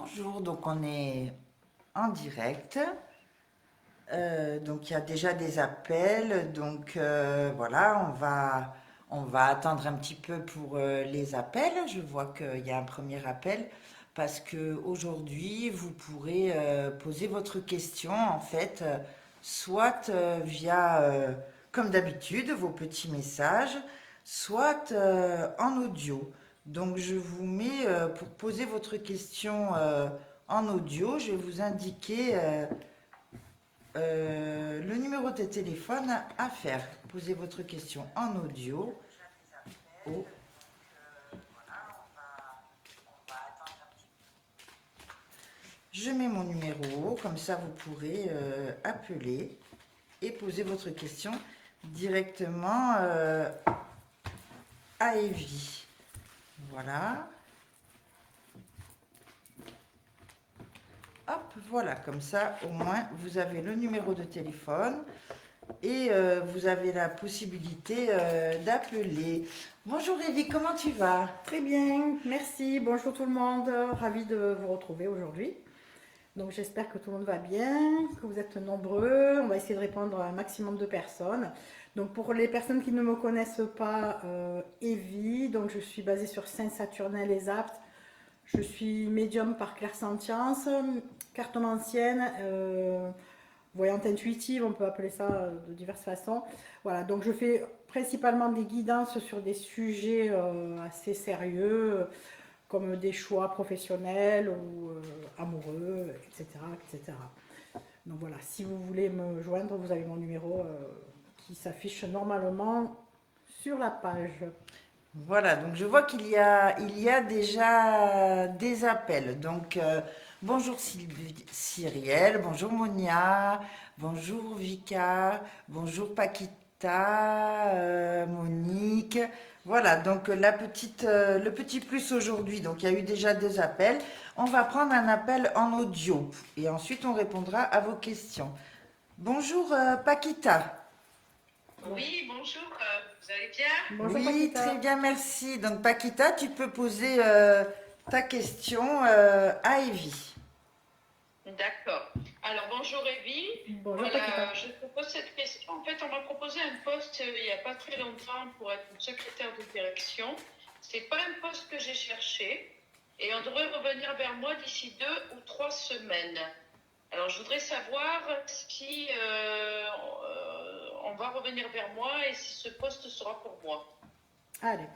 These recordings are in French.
Bonjour, donc on est en direct. Donc il y a déjà des appels. Donc voilà, on va attendre un petit peu pour les appels. Je vois qu'il y a un premier appel parce que aujourd'hui vous pourrez poser votre question en fait, soit via, comme d'habitude, vos petits messages, soit en audio. Donc je vous mets pour poser votre question en audio, je vais vous indiquer le numéro de téléphone à faire. Posez votre question en audio. Oh, je mets mon numéro, comme ça vous pourrez appeler et poser votre question directement à Evie. Voilà. Hop, voilà, comme ça au moins vous avez le numéro de téléphone et vous avez la possibilité d'appeler. Bonjour Evie, comment tu vas? Très bien, merci. Bonjour tout le monde. Ravi de vous retrouver aujourd'hui. Donc j'espère que tout le monde va bien, que vous êtes nombreux. On va essayer de répondre à un maximum de personnes. Donc pour les personnes qui ne me connaissent pas, Evie, donc je suis basée sur Saint-Saturnin-les-Aptes. Je suis médium par clairsentience, cartomancienne, voyante intuitive, on peut appeler ça de diverses façons. Voilà, donc je fais principalement des guidances sur des sujets assez sérieux, comme des choix professionnels ou amoureux, etc., etc. Donc voilà, si vous voulez me joindre, vous avez mon numéro qui s'affiche normalement sur la page. Voilà, donc je vois qu'il y a déjà des appels. Donc bonjour Cyrielle, bonjour Monia, bonjour Vika, bonjour Paquita, Monique. Voilà, donc le petit plus aujourd'hui. Donc il y a eu déjà deux appels. On va prendre un appel en audio et ensuite on répondra à vos questions. Bonjour Paquita. Oui, bonjour, vous allez bien? Bonjour Oui, très Paquita. bien, merci. Donc, Paquita, tu peux poser ta question à Evie. D'accord. Alors, bonjour Evie. Bonjour Voilà, Paquita. je te pose cette question. En fait, on m'a proposé un poste il n'y a pas très longtemps pour être une secrétaire de direction. C'est pas un poste que j'ai cherché et on devrait revenir vers moi d'ici 2 ou 3 semaines. Alors, je voudrais savoir si on va revenir vers moi et si ce poste sera pour moi. Allez.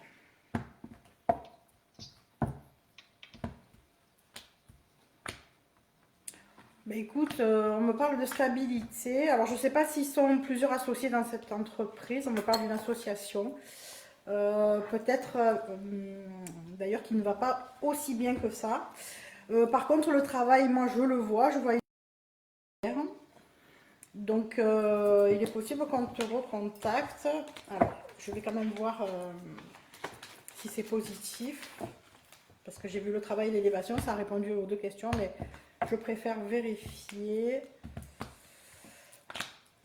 Ben écoute, on me parle de stabilité. Alors, je ne sais pas s'ils sont plusieurs associés dans cette entreprise. On me parle d'une association. Peut-être, d'ailleurs, qui ne va pas aussi bien que ça. Par contre, le travail, moi, je vois une manière. Donc, il est possible qu'on te recontacte. Alors, je vais quand même voir si c'est positif. Parce que j'ai vu le travail et l'élévation, ça a répondu aux deux questions, mais je préfère vérifier.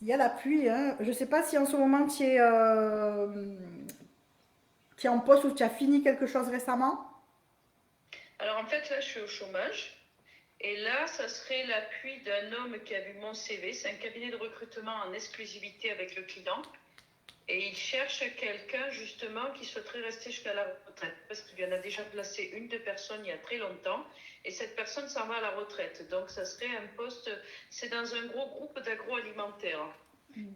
Il y a la pluie, hein. Je ne sais pas si en ce moment tu es en poste ou tu as fini quelque chose récemment. Alors, en fait, là, je suis au chômage. Et là, ça serait l'appui d'un homme qui a vu mon CV. C'est un cabinet de recrutement en exclusivité avec le client. Et il cherche quelqu'un, justement, qui souhaiterait rester jusqu'à la retraite. Parce qu'il y en a déjà placé une de personnes il y a très longtemps. Et cette personne s'en va à la retraite. Donc, ça serait un poste, c'est dans un gros groupe d'agroalimentaire.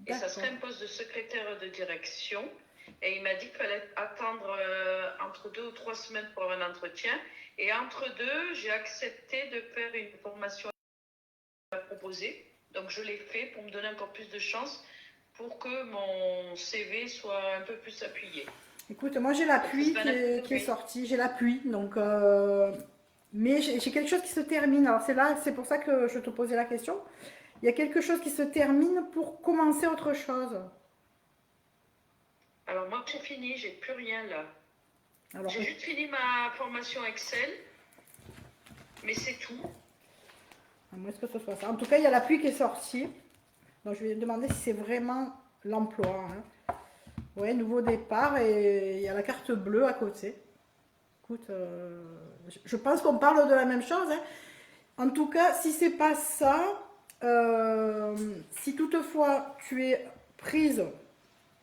Et ça serait D'accord. un poste de secrétaire de direction. Et il m'a dit qu'il fallait attendre entre 2 ou 3 semaines pour avoir un entretien. Et entre deux, j'ai accepté de faire une formation à proposer. Donc je l'ai fait pour me donner encore plus de chance pour que mon CV soit un peu plus appuyé. Écoute, moi j'ai la Donc ça pluie serait un appui de qui est nuit. sortie, j'ai la pluie, donc mais j'ai quelque chose qui se termine. Alors c'est là, c'est pour ça que je te posais la question. Il y a quelque chose qui se termine pour commencer autre chose. Alors moi j'ai fini, j'ai plus rien là. Alors J'ai juste fini ma formation Excel, mais c'est tout. à moins que ce soit ça. En tout cas, il y a la pluie qui est sortie. Donc je vais demander si c'est vraiment l'emploi, hein. Ouais, nouveau départ et il y a la carte bleue à côté. Écoute, je pense qu'on parle de la même chose, hein. En tout cas, si c'est pas ça, si toutefois tu es prise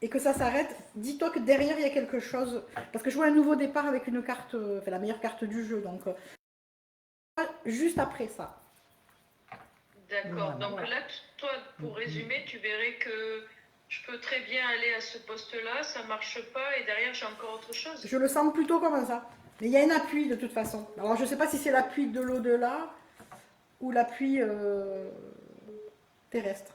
et que ça s'arrête, dis-toi que derrière il y a quelque chose. Parce que je vois un nouveau départ avec une carte, enfin, la meilleure carte du jeu. Donc, juste après ça. D'accord. Voilà. Donc là, toi, pour résumer, tu verrais que je peux très bien aller à ce poste-là, ça marche pas, et derrière, j'ai encore autre chose. Je le sens plutôt comme ça. Mais il y a un appui de toute façon. Alors, je ne sais pas si c'est l'appui de l'au-delà ou l'appui terrestre.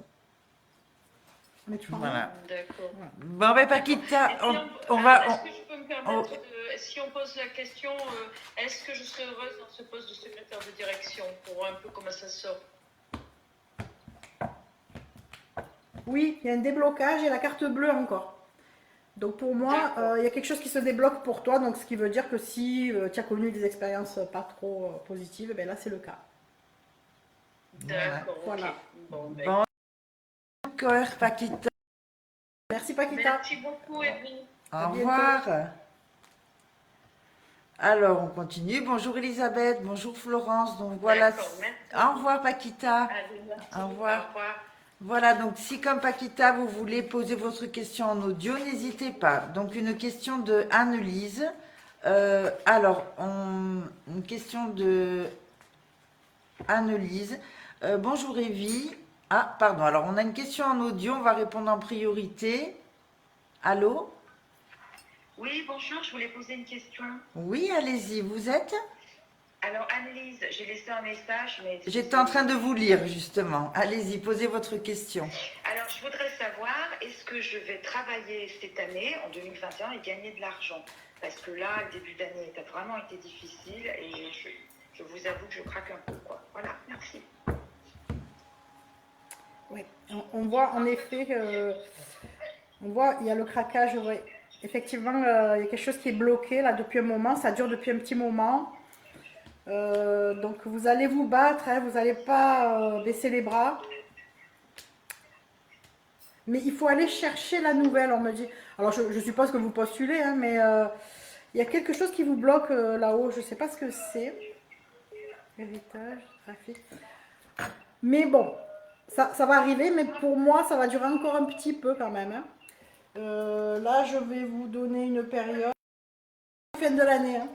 Mais tu vois, Voilà. D'accord. Bon, ben, Paquita, Et si on va. est-ce que je peux me on- permettre de, si on pose la question, est-ce que je serais heureuse dans ce poste de secrétaire de direction pour voir un peu comment ça sort? oui, il y a un déblocage et la carte bleue encore. Donc pour moi, D'accord. il y a quelque chose qui se débloque pour toi. Donc ce qui veut dire que si tu as connu des expériences pas trop positives, ben là c'est le cas. D'accord, Voilà. ok. Bon, ben, Bon, d'accord, Paquita. Merci Paquita. merci beaucoup, Evelyne. À Au bientôt. revoir. Alors, on continue. Bonjour Elisabeth, bonjour Florence. Donc voilà. D'accord, merci. Au revoir Paquita. Allez, merci. Au revoir. Au revoir. Voilà, donc si comme Paquita, vous voulez poser votre question en audio, n'hésitez pas. Donc une question de Anne-Lise. Une question de Anne-Lise. Bonjour Evie. Ah, pardon. Alors on a une question en audio, on va répondre en priorité. Allô? Oui, bonjour, je voulais poser une question. Oui, allez-y, vous êtes? Alors, Annelise, j'ai laissé un message, mais... J'étais en train de vous lire justement. Allez-y, posez votre question. Alors, je voudrais savoir, est-ce que je vais travailler cette année, en 2021, et gagner de l'argent? Parce que là, le début d'année a vraiment été difficile et je vous avoue que je craque un peu, quoi. Voilà, merci. Oui, on voit en effet, on voit il y a le craquage. Ouais. Effectivement, il y a quelque chose qui est bloqué là depuis un moment. Ça dure depuis un petit moment. Donc vous allez vous battre, hein, vous n'allez pas baisser les bras. Mais il faut aller chercher la nouvelle, on me dit. Alors je suppose que vous postulez, hein, mais il y a quelque chose qui vous bloque là-haut. Je ne sais pas ce que c'est. Héritage, trafic. Mais bon, ça va arriver, mais pour moi, ça va durer encore un petit peu quand même. Hein. Là, je vais vous donner une période. Fin de l'année. Hein.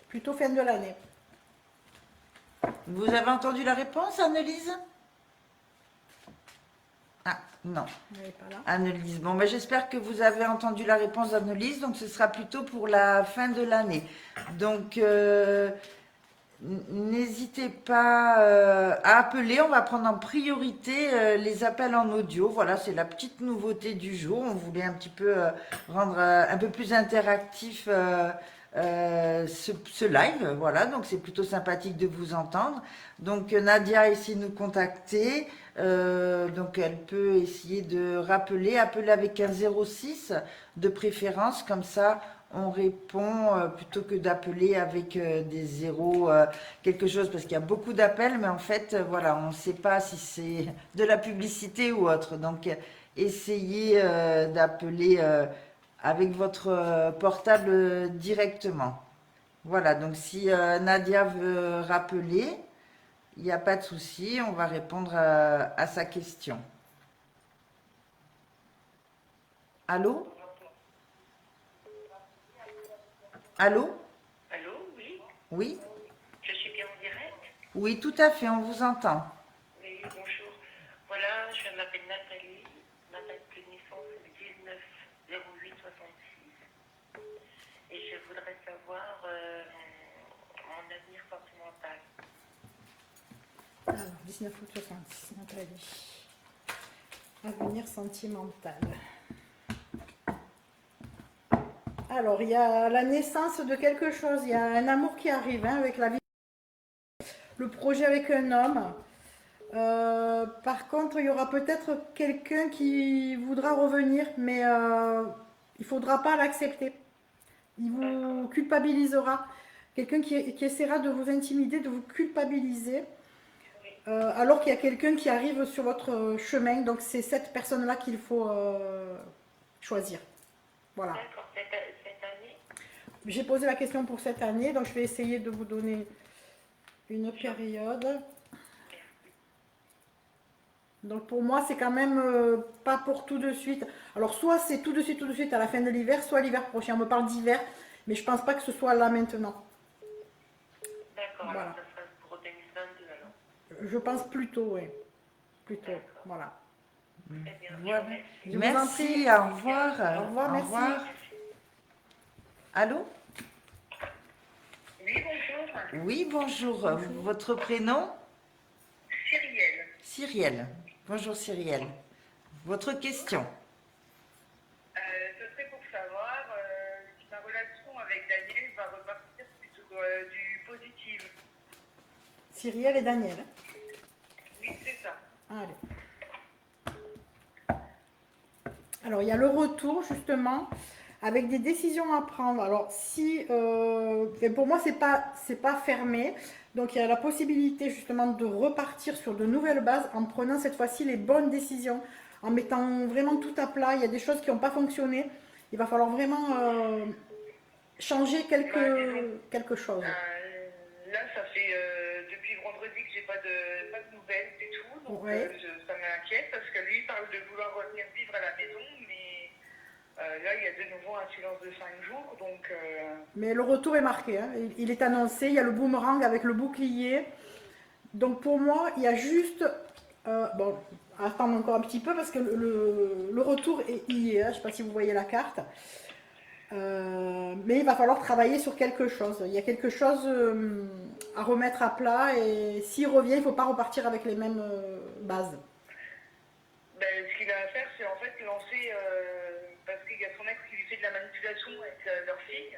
Plutôt fin de l'année. Vous avez entendu la réponse, Annelise? Ah, non. Elle n'est pas là. Annelise. Bon, ben, j'espère que vous avez entendu la réponse d'Annelise. Donc, ce sera plutôt pour la fin de l'année. Donc, n'hésitez pas à appeler. On va prendre en priorité les appels en audio. Voilà, c'est la petite nouveauté du jour. On voulait un petit peu rendre un peu plus interactif ce live. Voilà, donc c'est plutôt sympathique de vous entendre. Donc, Nadia a essayé de nous contacter. Donc elle peut essayer de appeler avec un 06 de préférence, comme ça on répond plutôt que d'appeler avec des zéros, quelque chose, parce qu'il y a beaucoup d'appels, mais en fait voilà, on ne sait pas si c'est de la publicité ou autre. Donc essayez d'appeler avec votre portable directement. Voilà, donc si Nadia veut rappeler, il n'y a pas de souci, on va répondre à sa question. Allô? Allô? Allô, oui? Oui? Je suis bien en direct? Oui, tout à fait, on vous entend. Oui, bonjour. Voilà, je m'appelle Nathalie. Ma date de naissance est le 19/08/66. Et je voudrais savoir mon avenir sentimental. Alors, 19 août 66, Nathalie. Avenir sentimental. Alors, il y a la naissance de quelque chose. Il y a un amour qui arrive hein, avec la vie. Le projet avec un homme. Par contre, il y aura peut-être quelqu'un qui voudra revenir, mais il ne faudra pas l'accepter. Il vous culpabilisera. Quelqu'un qui essaiera de vous intimider, de vous culpabiliser. Alors qu'il y a quelqu'un qui arrive sur votre chemin. Donc c'est cette personne-là qu'il faut choisir. Voilà. D'accord, cette année? J'ai posé la question pour cette année, donc je vais essayer de vous donner une période. Donc pour moi, c'est quand même pas pour tout de suite. Alors soit c'est tout de suite à la fin de l'hiver, soit l'hiver prochain. On me parle d'hiver, mais je pense pas que ce soit là maintenant. D'accord, Voilà. alors ça sera pour 2022 alors. Je pense plutôt, oui. Plutôt, D'accord. voilà. Très bien. Voilà. Je vous en Merci, prie. au revoir. Au revoir, merci. Allô? Oui, bonjour. Oui, bonjour. Votre prénom? Cyrielle. Cyrielle. Bonjour Cyrielle. Votre question? Ce serait pour savoir si ma relation avec Daniel va repartir plutôt du positif. Cyrielle et Daniel. Oui, c'est ça. Allez. Alors, il y a le retour, justement, avec des décisions à prendre. Alors, si... pour moi, c'est pas fermé. Donc, il y a la possibilité, justement, de repartir sur de nouvelles bases en prenant cette fois-ci les bonnes décisions, en mettant vraiment tout à plat. Il y a des choses qui n'ont pas fonctionné. Il va falloir vraiment changer quelque chose. Là, ça fait depuis vendredi que j'ai pas de nouvelles du tout. Donc, Ouais. ça m'inquiète parce que lui parle de vouloir revenir vivre à la maison. Mais là, il y a de nouveau un silence de 5 jours. Donc, Mais le retour est marqué, hein. Il est annoncé, il y a le boomerang avec le bouclier. Donc pour moi, il y a juste... bon, attendre encore un petit peu parce que le retour y est, hein. Je ne sais pas si vous voyez la carte. Mais il va falloir travailler sur quelque chose. Il y a quelque chose à remettre à plat et s'il revient, il ne faut pas repartir avec les mêmes bases. ce qu'il a à faire, c'est en fait lancer, parce qu'il y a son ex qui lui fait de la manipulation avec leur fille.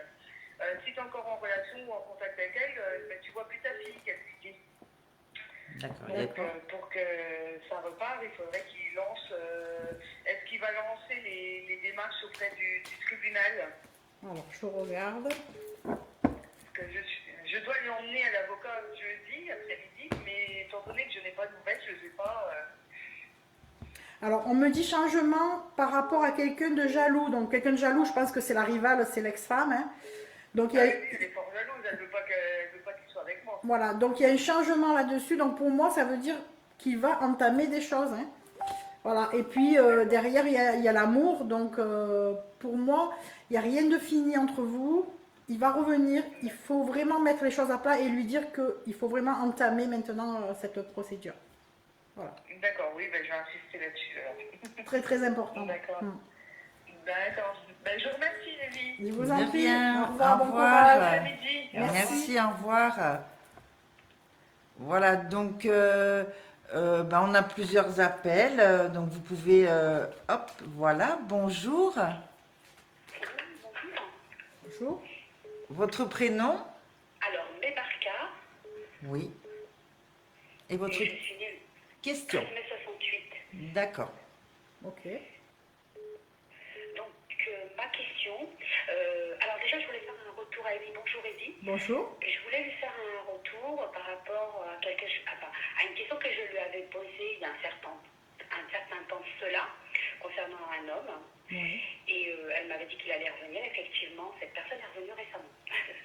Si tu es encore en relation ou en contact avec elle, tu vois plus ta fille, qu'elle lui dit. D'accord. Donc, pour que ça repart, il faudrait qu'il lance. Est-ce qu'il va lancer les démarches auprès du tribunal? Alors, je regarde. Parce que je dois lui emmener à l'avocat jeudi après-midi, mais étant donné que je n'ai pas de nouvelles, je ne sais pas. Alors, on me dit changement par rapport à quelqu'un de jaloux. Donc, quelqu'un de jaloux, je pense que c'est la rivale, c'est l'ex-femme, hein. Donc, il y a... Oui, elle est fort jalouse, elle ne veut pas qu'il soit avec moi. Voilà, donc il y a un changement là-dessus. Donc pour moi, ça veut dire qu'il va entamer des choses, hein. Voilà, et puis derrière, il y a l'amour. Donc pour moi, il n'y a rien de fini entre vous. Il va revenir. Il faut vraiment mettre les choses à plat et lui dire qu'il faut vraiment entamer maintenant cette procédure. Voilà, D'accord, oui, je vais insister là-dessus. Alors. très très important. D'accord. D'accord. Je vous remercie, Lévi. Je vous De en prie. rien. Au revoir, Au bon revoir. courage. Bon après-midi. Merci, au revoir. Voilà, donc on a plusieurs appels, donc vous pouvez, hop, voilà, bonjour. Bonjour. Votre prénom? Alors, Mébarca, Oui. Et votre et je suis née question? 68. D'accord. Ok. Donc, ma question. Alors, déjà, je voulais faire un retour à Eddie. Bonjour, Eddie. Bonjour. Je voulais lui faire un retour par rapport à une question que je lui avais posée il y a un certain temps de cela, concernant un homme. Oui. Et elle m'avait dit qu'il allait revenir. Effectivement, cette personne est revenue récemment.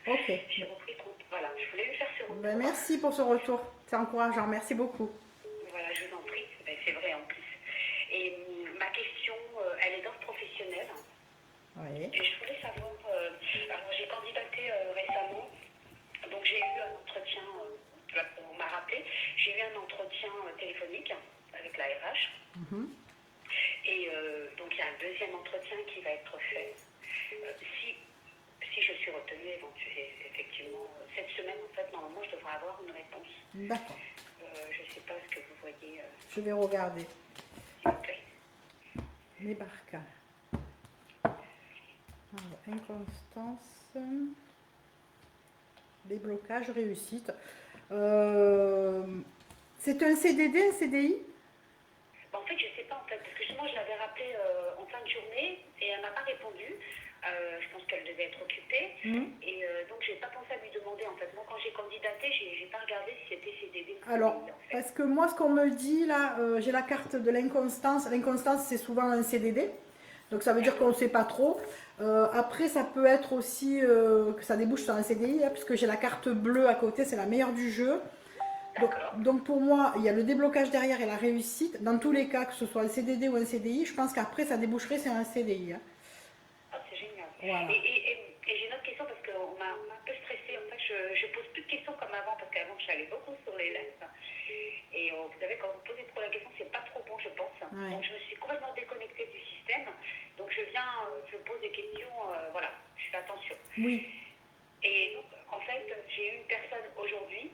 Ok. J'ai repris compte. Voilà, je voulais lui faire ce retour. Ben, merci pour ce retour. C'est encourageant. Merci beaucoup. Voilà, je vous en prie. C'est vrai en plus. Et ma question, elle est d'ordre professionnel. Oui. Et je voulais savoir, alors j'ai candidaté récemment, donc j'ai eu un entretien, on m'a rappelé, j'ai eu un entretien téléphonique avec la RH. Et donc il y a un deuxième entretien qui va être fait. Si je suis retenue, effectivement, cette semaine, en fait, normalement, je devrais avoir une réponse. D'accord. Je ne sais pas ce que vous voyez, Je vais regarder. s'il vous plaît. Mébarca. Alors, inconstance. Déblocage, réussite. C'est un CDD, un CDI? En fait, je ne sais pas, en fait, parce que justement, je l'avais rappelé en fin de journée et elle ne m'a pas répondu. Je pense qu'elle devait être occupée. Et donc, je n'ai pas pensé à lui demander, en fait. Moi, quand j'ai candidaté, je n'ai pas regardé si c'était CDD ou Alors, CDI, en fait. parce que moi, ce qu'on me dit, là, j'ai la carte de l'inconstance. L'inconstance, c'est souvent un CDD. Donc, ça veut dire qu'on ne sait pas trop. Après, ça peut être aussi que ça débouche sur un CDI, hein, puisque j'ai la carte bleue à côté, c'est la meilleure du jeu. D'accord. Donc pour moi, il y a le déblocage derrière et la réussite. Dans tous les cas, que ce soit un CDD ou un CDI, je pense qu'après, ça déboucherait sur un CDI. Hein. Ah, c'est génial. Voilà. Et j'ai une autre question parce qu'on m'a un peu stressée. En fait, je pose plus de questions comme avant parce qu'avant, j'allais beaucoup sur les lettres. Et vous savez, quand vous posez trop la question, c'est pas trop bon, je pense. Ouais. Donc, je me suis complètement déconnectée du système. Donc, je pose des questions, voilà, je fais attention. Oui. Et donc, en fait, j'ai eu une personne aujourd'hui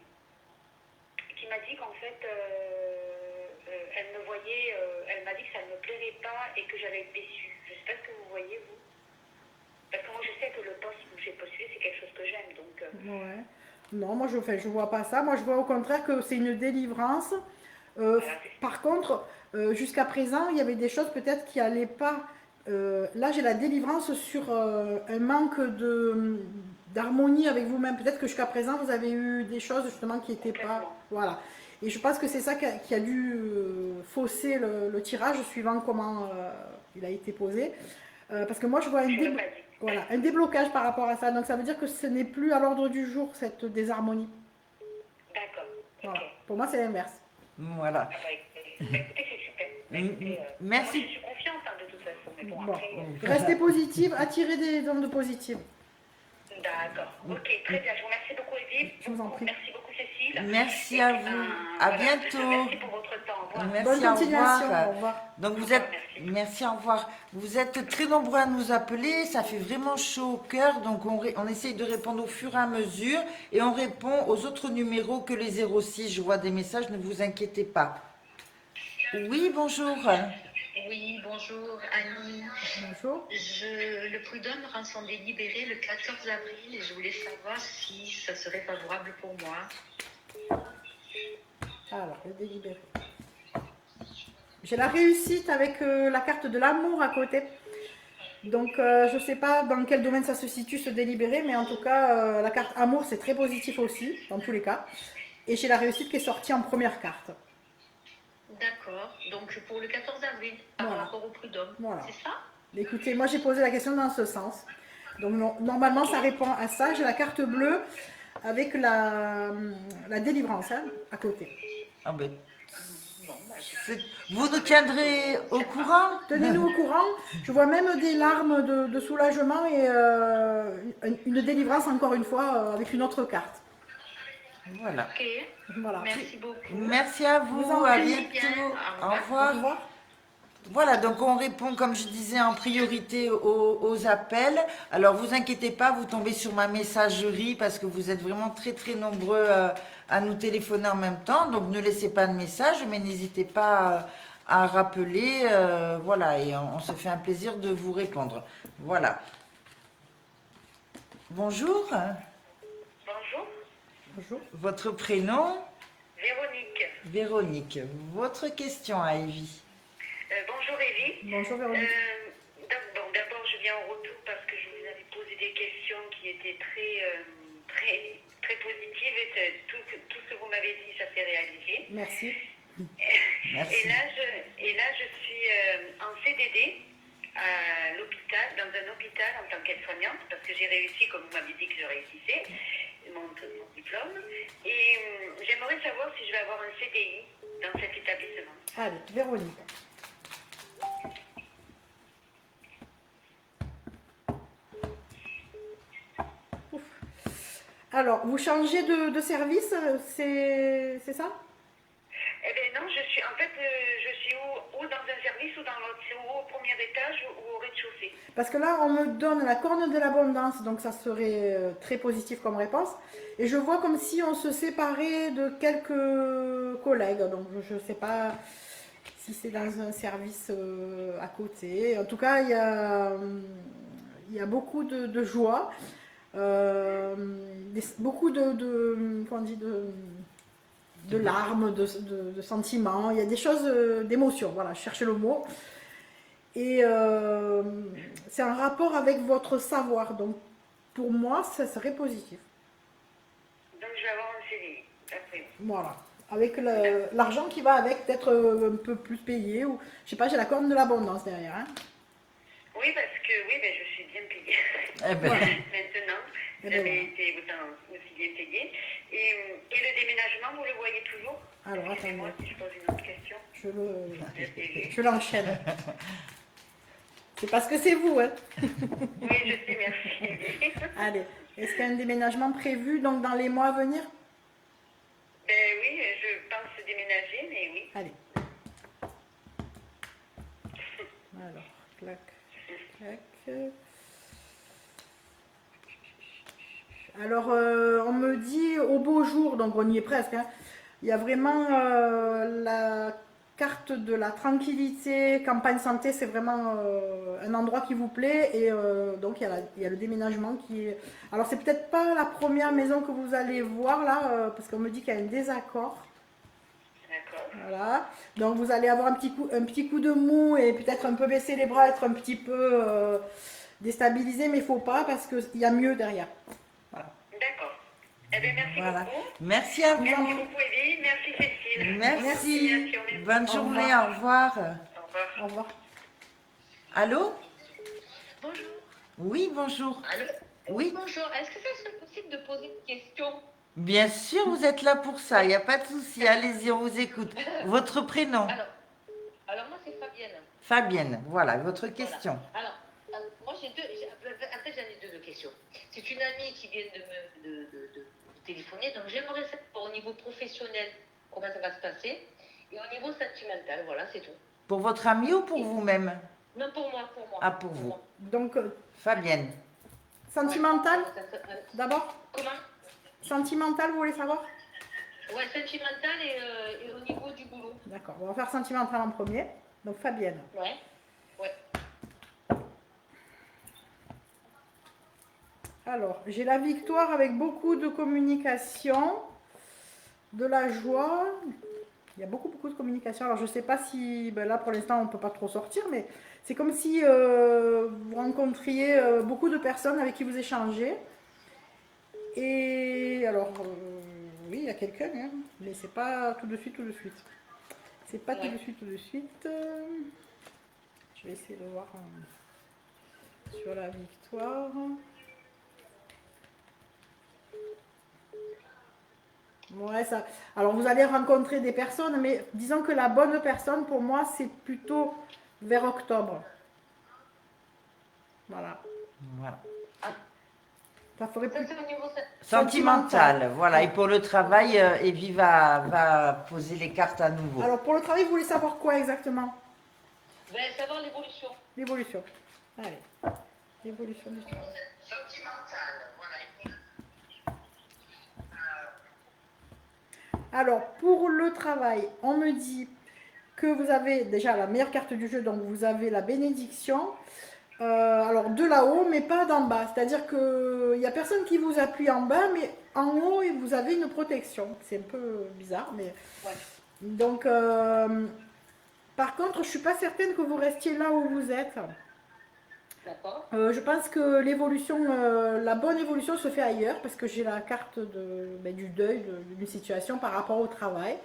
qui m'a dit qu'en fait, elle me voyait, elle m'a dit que ça ne me plairait pas et que j'allais être déçue. Je ne sais pas ce que vous voyez, vous. Parce que moi, je sais que le poste où j'ai postulé, c'est quelque chose que j'aime. Donc, Ouais. Non, moi je vois pas ça. Moi je vois au contraire que c'est une délivrance. voilà. Par contre, jusqu'à présent, il y avait des choses peut-être qui allaient pas. Là, j'ai la délivrance sur un manque d'harmonie avec vous-même. Peut-être que jusqu'à présent, vous avez eu des choses justement qui n'étaient pas. Complètement. Voilà. Et je pense que c'est ça qui a dû fausser le tirage suivant comment il a été posé. Parce que moi, je vois Je l'ai pas dit. voilà, un déblocage par rapport à ça. Donc ça veut dire que ce n'est plus à l'ordre du jour cette désharmonie. D'accord. Voilà. Ok. Pour moi, c'est l'inverse. Voilà. Ah bah, écoutez, c'est super. Bah, écoutez, Merci. moi, je suis confiante hein, de toute façon. Mais bon, Bon. après. Restez positive, attirez des ondes positives. D'accord. Ok, très bien. Je vous remercie beaucoup, Evie. Je vous en prie. Merci beaucoup, Cécile. Merci Et à puis, vous. ben, À voilà. bientôt. Merci pour votre temps. Au revoir. Merci, Bonne au continuation. revoir. Au revoir. Donc vous êtes, Merci. merci, au revoir. Vous êtes très nombreux à nous appeler, ça fait vraiment chaud au cœur, donc on essaye de répondre au fur et à mesure et on répond aux autres numéros que les 06. Je vois des messages, ne vous inquiétez pas. Oui, bonjour. Oui, bonjour Annie. Bonjour. Le prud'homme rend son délibéré le 14 avril et je voulais savoir si ça serait favorable pour moi. Alors, le délibéré. J'ai la réussite avec la carte de l'amour à côté. Donc, je ne sais pas dans quel domaine ça se situe ce délibéré, mais en tout cas, la carte amour, c'est très positif aussi, dans tous les cas. Et j'ai la réussite qui est sortie en première carte. D'accord, donc pour le 14 avril, par Voilà. rapport au prud'homme, Voilà. c'est ça? Écoutez, moi j'ai posé la question dans ce sens. Donc normalement ça répond à ça. J'ai la carte bleue avec la délivrance hein, à côté. Ah ben, Bon, bah, vous nous tiendrez au courant? Tenez-nous au courant. Je vois même des larmes de soulagement et une délivrance encore une fois avec une autre carte. Voilà. ok, Voilà. merci beaucoup. Merci à Vous vous, en à prie. bientôt. Au Au revoir. Au revoir. revoir. Voilà, donc on répond, comme je disais, en priorité aux appels. Alors, vous inquiétez pas, vous tombez sur ma messagerie parce que vous êtes vraiment très, très nombreux à nous téléphoner en même temps. Donc, ne laissez pas de message, mais n'hésitez pas à rappeler. Voilà, et on se fait un plaisir de vous répondre. Voilà. Bonjour, Bonjour. Bonjour. votre prénom? Véronique. Véronique. Votre question à Evie. Bonjour, Evie. Bonjour Véronique. D'abord, je viens en retour parce que je vous avais posé des questions qui étaient très positives et tout ce que vous m'avez dit, ça s'est réalisé. Merci. Merci. Et là, je suis en CDD à l'hôpital, dans un hôpital en tant qu'aide-soignante parce que j'ai réussi, comme vous m'avez dit que je réussissais, mon diplôme. Et j'aimerais savoir si je vais avoir un CDI dans cet établissement. Allez, Véronique. Ouf. Alors, vous changez de service, c'est ça? Eh bien non, je suis ou dans un service ou dans l'autre, c'est ou au premier étage ou au rez-de-chaussée. Parce que là, on me donne la corne de l'abondance, donc ça serait très positif comme réponse. Et je vois comme si on se séparait de quelques collègues. Donc je ne sais pas si c'est dans un service à côté. En tout cas, il y a beaucoup de joie, beaucoup comment on dit, de larmes, de sentiments. Il y a des choses, d'émotions. Voilà, je cherchais le mot. Et c'est un rapport avec votre savoir. Donc, pour moi, ça serait positif. Donc je vais avoir un CDI, d'après vous. Voilà. Avec l'argent qui va avec, peut-être un peu plus payé. Ou, je sais pas, j'ai la corne de l'abondance derrière. Hein. Oui, parce que oui, ben, je suis bien payée Eh ben, maintenant. Eh Vous ben avez été aussi bien payé. Et le déménagement, vous le voyez toujours? Alors, Excusez-moi attendez. si je pose une autre question. Je l'enchaîne. C'est parce que c'est vous, hein. Oui, je sais, merci. Allez, est-ce qu'il y a un déménagement prévu donc dans les mois à venir? Ben oui, je pense déménager, mais oui. Allez. Alors, clac, clac. Alors, on me dit au beau jour, donc on y est presque, hein, il y a vraiment la carte de la tranquillité, campagne santé, c'est vraiment un endroit qui vous plaît. Et donc, il y a le déménagement qui est... Alors, c'est peut-être pas la première maison que vous allez voir là, parce qu'on me dit qu'il y a un désaccord. D'accord. Voilà. Donc, vous allez avoir un petit coup de mou et peut-être un peu baisser les bras, être un petit peu déstabilisé, mais il ne faut pas parce qu'il y a mieux derrière. Voilà. D'accord. Eh bien, merci Voilà. beaucoup. Merci à vous. Merci beaucoup, Evie. Merci, Cécile. Merci. Merci. Bonne Au journée, revoir. au revoir. Au revoir. Au revoir. Allô? Bonjour. Oui, bonjour. Allô? Oui, Bonjour. Est-ce que ça serait possible de poser une question? bien sûr, vous êtes là pour ça, il n'y a pas de souci. Allez-y, on vous écoute. Votre prénom? Alors moi, c'est Fabienne. Fabienne, voilà, votre question. Voilà. Alors, moi, en fait, j'en ai deux questions. C'est une amie qui vient de téléphoner, donc j'aimerais savoir au niveau professionnel comment ça va se passer et au niveau sentimental, voilà, c'est tout. Pour votre ami ou pour vous-même? Non, pour moi. Ah, pour vous. moi. Donc, Fabienne. sentimental Ouais. d'abord? Comment? Sentimental, vous voulez savoir? Ouais, sentimental et au niveau du boulot. D'accord, on va faire sentimental en premier. Donc, Fabienne. Ouais. Alors, j'ai la victoire avec beaucoup de communication, de la joie. Il y a beaucoup de communication. Alors, je ne sais pas si, ben là, pour l'instant, on ne peut pas trop sortir, mais c'est comme si vous rencontriez beaucoup de personnes avec qui vous échangez. Et alors, oui, il y a quelqu'un, hein, mais c'est pas tout de suite. C'est pas tout de suite. Je vais essayer de voir sur la victoire. Ouais, ça. Alors, vous allez rencontrer des personnes, mais disons que la bonne personne, pour moi, c'est plutôt vers octobre. Voilà. Voilà. Ça ferait Ça, plus... c'est au niveau Sentimental, voilà. Et pour le travail, Evie va poser les cartes à nouveau. Alors, pour le travail, vous voulez savoir quoi exactement? Ben, savoir l'évolution. L'évolution. Allez. L'évolution du travail. Sentimental, voilà. Alors, pour le travail, on me dit que vous avez déjà la meilleure carte du jeu, donc vous avez la bénédiction. Alors, de là-haut, mais pas d'en bas. C'est-à-dire qu'il n'y a personne qui vous appuie en bas, mais en haut, vous avez une protection. C'est un peu bizarre, mais... Ouais. Donc, par contre, je ne suis pas certaine que vous restiez là où vous êtes. D'accord. Je pense que l'évolution, la bonne évolution se fait ailleurs, parce que j'ai la carte du deuil d'une situation par rapport au travail.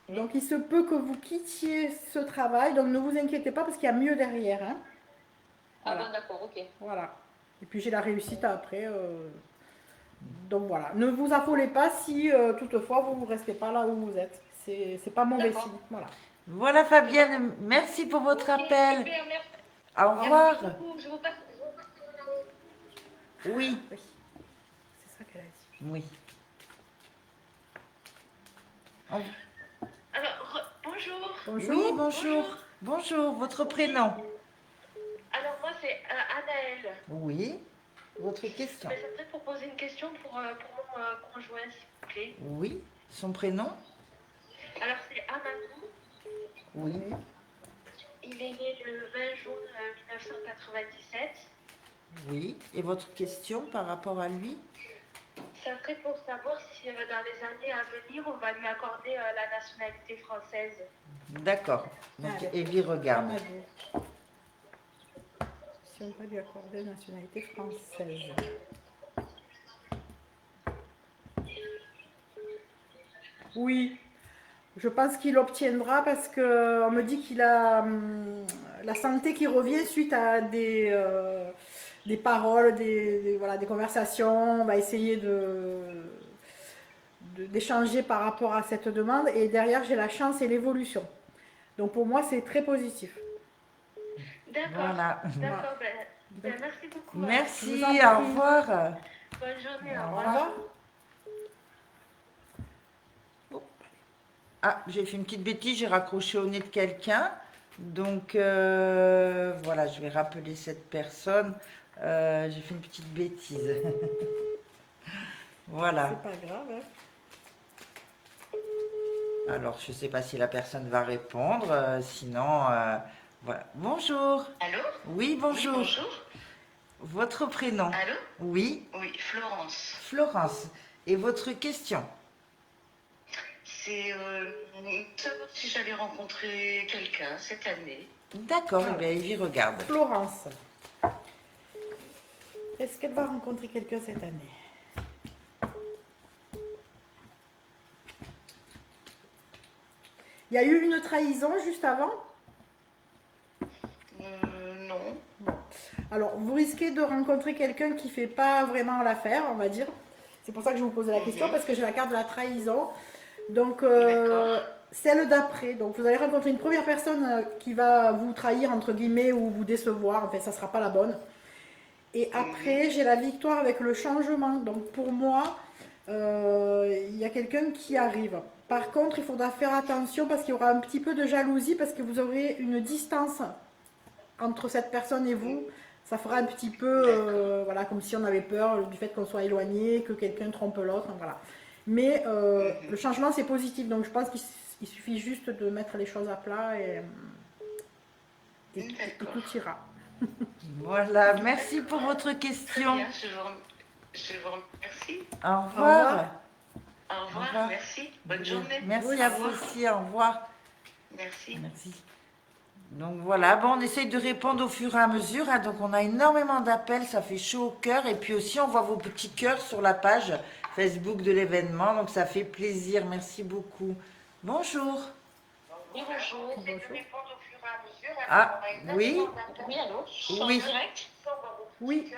Donc, il se peut que vous quittiez ce travail, donc ne vous inquiétez pas, parce qu'il y a mieux derrière. Hein. Voilà. Ah bon, d'accord, ok. Voilà. Et puis, j'ai la réussite après. Donc, voilà. Ne vous affolez pas si, toutefois, vous ne restez pas là où vous êtes. C'est pas mauvais signe. Voilà. Voilà, Fabienne, merci pour votre appel. Super, merci. Au revoir. Merci beaucoup. Je vous passe. Oui, Oui. C'est ça qu'elle a dit. oui. Alors, bonjour. Bonjour. Oui, bonjour. Bonjour, votre prénom? Alors, moi, c'est Anaëlle. Oui, votre question? Mais ça serait pour poser une question pour mon conjoint, s'il vous plaît. Oui, son prénom? Alors, c'est Amadou. Oui. Il est né le 20 juin 1997. Oui. Et votre question par rapport à lui? Ça serait pour savoir si dans les années à venir, on va lui accorder la nationalité française. D'accord. Donc, Allez. Evie regarde. Amadou. Si on peut lui accorder la nationalité française. Oui, je pense qu'il obtiendra parce qu'on me dit qu'il a la santé qui revient suite à des des paroles, voilà, des conversations. On va essayer d'échanger par rapport à cette demande. Et derrière, j'ai la chance et l'évolution. Donc pour moi, c'est très positif. D'accord. Voilà. D'accord. Merci beaucoup. Merci, Je vous en au prie. revoir. Bonne journée. Au Au Au revoir. revoir. Ah, j'ai fait une petite bêtise, j'ai raccroché au nez de quelqu'un. Donc voilà, je vais rappeler cette personne. J'ai fait une petite bêtise. Voilà. C'est pas grave. Hein. Alors, je ne sais pas si la personne va répondre. Sinon, voilà. Bonjour. Allô? Oui, Oui, bonjour. bonjour. Votre prénom? Allô? Oui, Oui, Florence. Florence. Et votre question? C'est savoir si j'allais rencontrer quelqu'un cette année. D'accord, eh bien, j'y regarde. Florence. Est-ce qu'elle va rencontrer quelqu'un cette année? Il y a eu une trahison juste avant? Non. Alors, vous risquez de rencontrer quelqu'un qui ne fait pas vraiment l'affaire, on va dire. C'est pour ça que je vous posais la question, parce que j'ai la carte de la trahison. Donc, D'accord. celle d'après. Donc, vous allez rencontrer une première personne qui va vous trahir, entre guillemets, ou vous décevoir. En fait, ça ne sera pas la bonne. Et après, j'ai la victoire avec le changement. Donc, pour moi, il y a quelqu'un qui arrive. Par contre, il faudra faire attention parce qu'il y aura un petit peu de jalousie, parce que vous aurez une distance entre cette personne et vous. Ça fera un petit peu, voilà, comme si on avait peur du fait qu'on soit éloigné, que quelqu'un trompe l'autre, voilà. Mais le changement, c'est positif, donc je pense qu'il suffit juste de mettre les choses à plat et tout ira. Voilà, merci pour votre Très question. bien, je vous remercie. Au revoir. Au revoir, revoir. merci. Bonne journée. Merci Au à vous revoir. aussi, au revoir. Merci. Merci. Donc voilà, bon, on essaye de répondre au fur et à mesure. Hein. Donc on a énormément d'appels, ça fait chaud au cœur. Et puis aussi, on voit vos petits cœurs sur la page Facebook de l'événement. Donc ça fait plaisir. Merci beaucoup. Bonjour. Oui, bonjour. Ah, oui, Oui, allô? Je suis en oui, direct. Oui,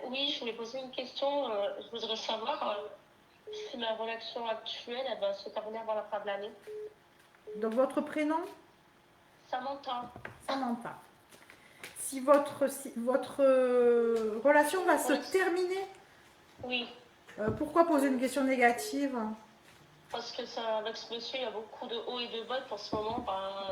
Oui, je voulais poser une question. Je voudrais savoir si ma relation actuelle elle va se terminer avant la fin de l'année. donc votre prénom, Samantha. Samantha. Si votre relation va se Oui. terminer, Oui, pourquoi poser une question négative? parce que ça, avec ce monsieur, il y a beaucoup de hauts et de bas. Pour ce moment,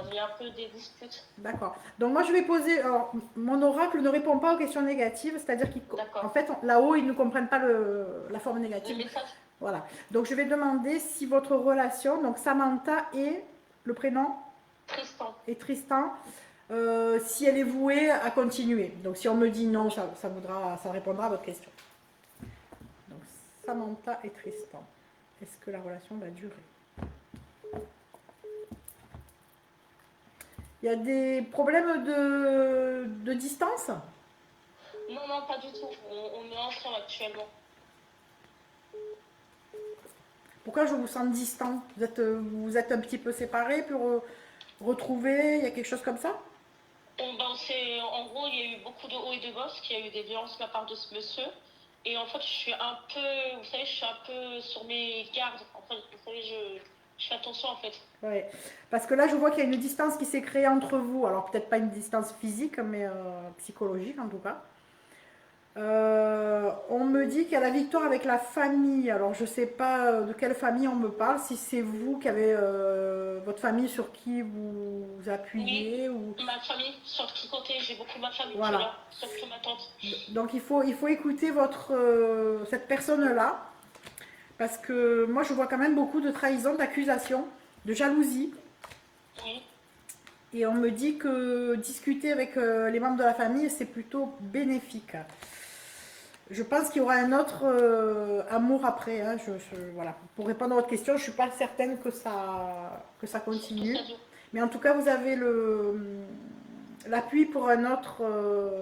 il y a un peu des disputes. D'accord. Donc moi je vais poser. Alors, mon oracle ne répond pas aux questions négatives, c'est-à-dire D'accord. qu'en fait là-haut ils ne comprennent pas la forme Le négative. message, Voilà. Donc je vais demander si votre relation, donc Samantha et le prénom Tristan. Tristan, si elle est vouée à continuer. Donc si on me dit non, ça répondra à votre question. Donc Samantha et Tristan. Est-ce que la relation va durer? Il y a des problèmes de distance? Non, non, pas du tout. On est ensemble actuellement. Pourquoi je vous sens distant? Vous êtes un petit peu séparés pour retrouver? Il y a quelque chose comme ça? En gros, il y a eu beaucoup de hauts et de bas, parce qu'il y a eu des violences de la part de ce monsieur. Et en fait, je suis un peu, vous savez, je suis un peu sur mes gardes. En fait, vous savez, je fais attention en fait. Ouais. Parce que là, je vois qu'il y a une distance qui s'est créée entre vous. Alors, peut-être pas une distance physique, mais psychologique en tout cas. On me dit qu'il y a la victoire avec la famille. Alors, je sais pas de quelle famille on me parle. Si c'est vous qui avez votre famille sur qui vous appuyez ou... Ma famille, sur qui côté, j'ai beaucoup ma famille Voilà. qui est là, surtout ma tante. Donc, il faut écouter cette personne-là. Parce que moi, je vois quand même beaucoup de trahison, d'accusation, de jalousie. Oui, Et on me dit que discuter avec les membres de la famille, c'est plutôt bénéfique. Je pense qu'il y aura un autre amour après. Hein. Voilà. Pour répondre à votre question, je ne suis pas certaine que ça continue. ça dure. Mais en tout cas, vous avez l'appui pour un autre...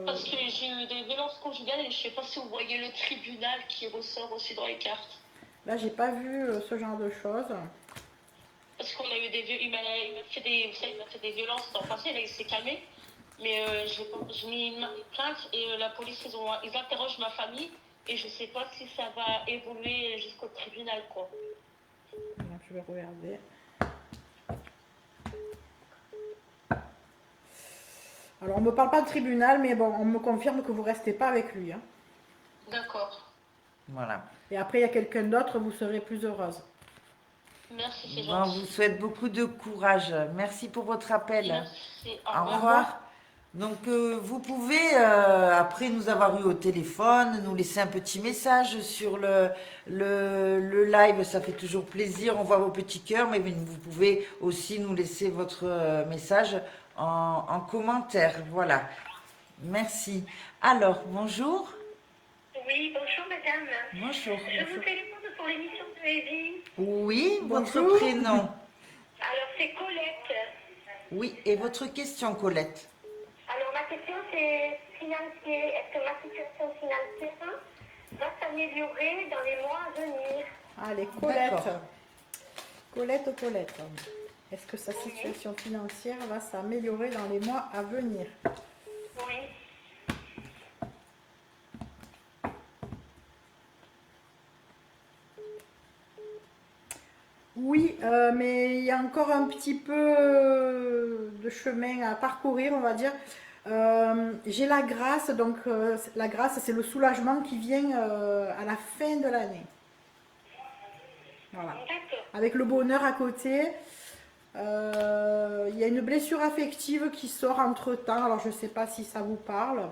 Parce que j'ai eu des violences conjugales et je sais pas si vous voyez le tribunal qui ressort aussi dans les cartes. Là, j'ai pas vu ce genre de choses. Parce qu'on a eu il m'a fait des violences dans le passé, là il s'est calmé. Mais j'ai mis une plainte et la police, ils interrogent ma famille et je sais pas si ça va évoluer jusqu'au tribunal, quoi. Alors, je vais regarder. Alors, on ne me parle pas de tribunal, mais bon, on me confirme que vous ne restez pas avec lui, hein. D'accord. Voilà. Et après, il y a quelqu'un d'autre, vous serez plus heureuse. Merci, c'est Bon, on gentil. vous souhaite beaucoup de courage. Merci pour votre appel. Merci. Au Au revoir. revoir. Donc, vous pouvez, après nous avoir eu au téléphone, nous laisser un petit message sur le live. Ça fait toujours plaisir. On voit vos petits cœurs, mais vous pouvez aussi nous laisser votre message en commentaire. Voilà. Merci. Alors, bonjour. Oui, bonjour madame. Bonjour. Je vous téléphone pour l'émission de Evie. Oui, votre Bonjour. prénom. Alors c'est Colette. Oui, et votre question, Colette. Alors ma question c'est financier. Est-ce que ma situation financière va s'améliorer dans les mois à venir? Allez, Colette. D'accord. Colette. Est-ce que sa situation financière va s'améliorer dans les mois à venir? Oui. Oui, mais il y a encore un petit peu de chemin à parcourir, on va dire. J'ai la grâce, donc la grâce, c'est le soulagement qui vient à la fin de l'année. Voilà. D'accord. Avec le bonheur à côté. Il y a une blessure affective qui sort entre-temps, alors je ne sais pas si ça vous parle.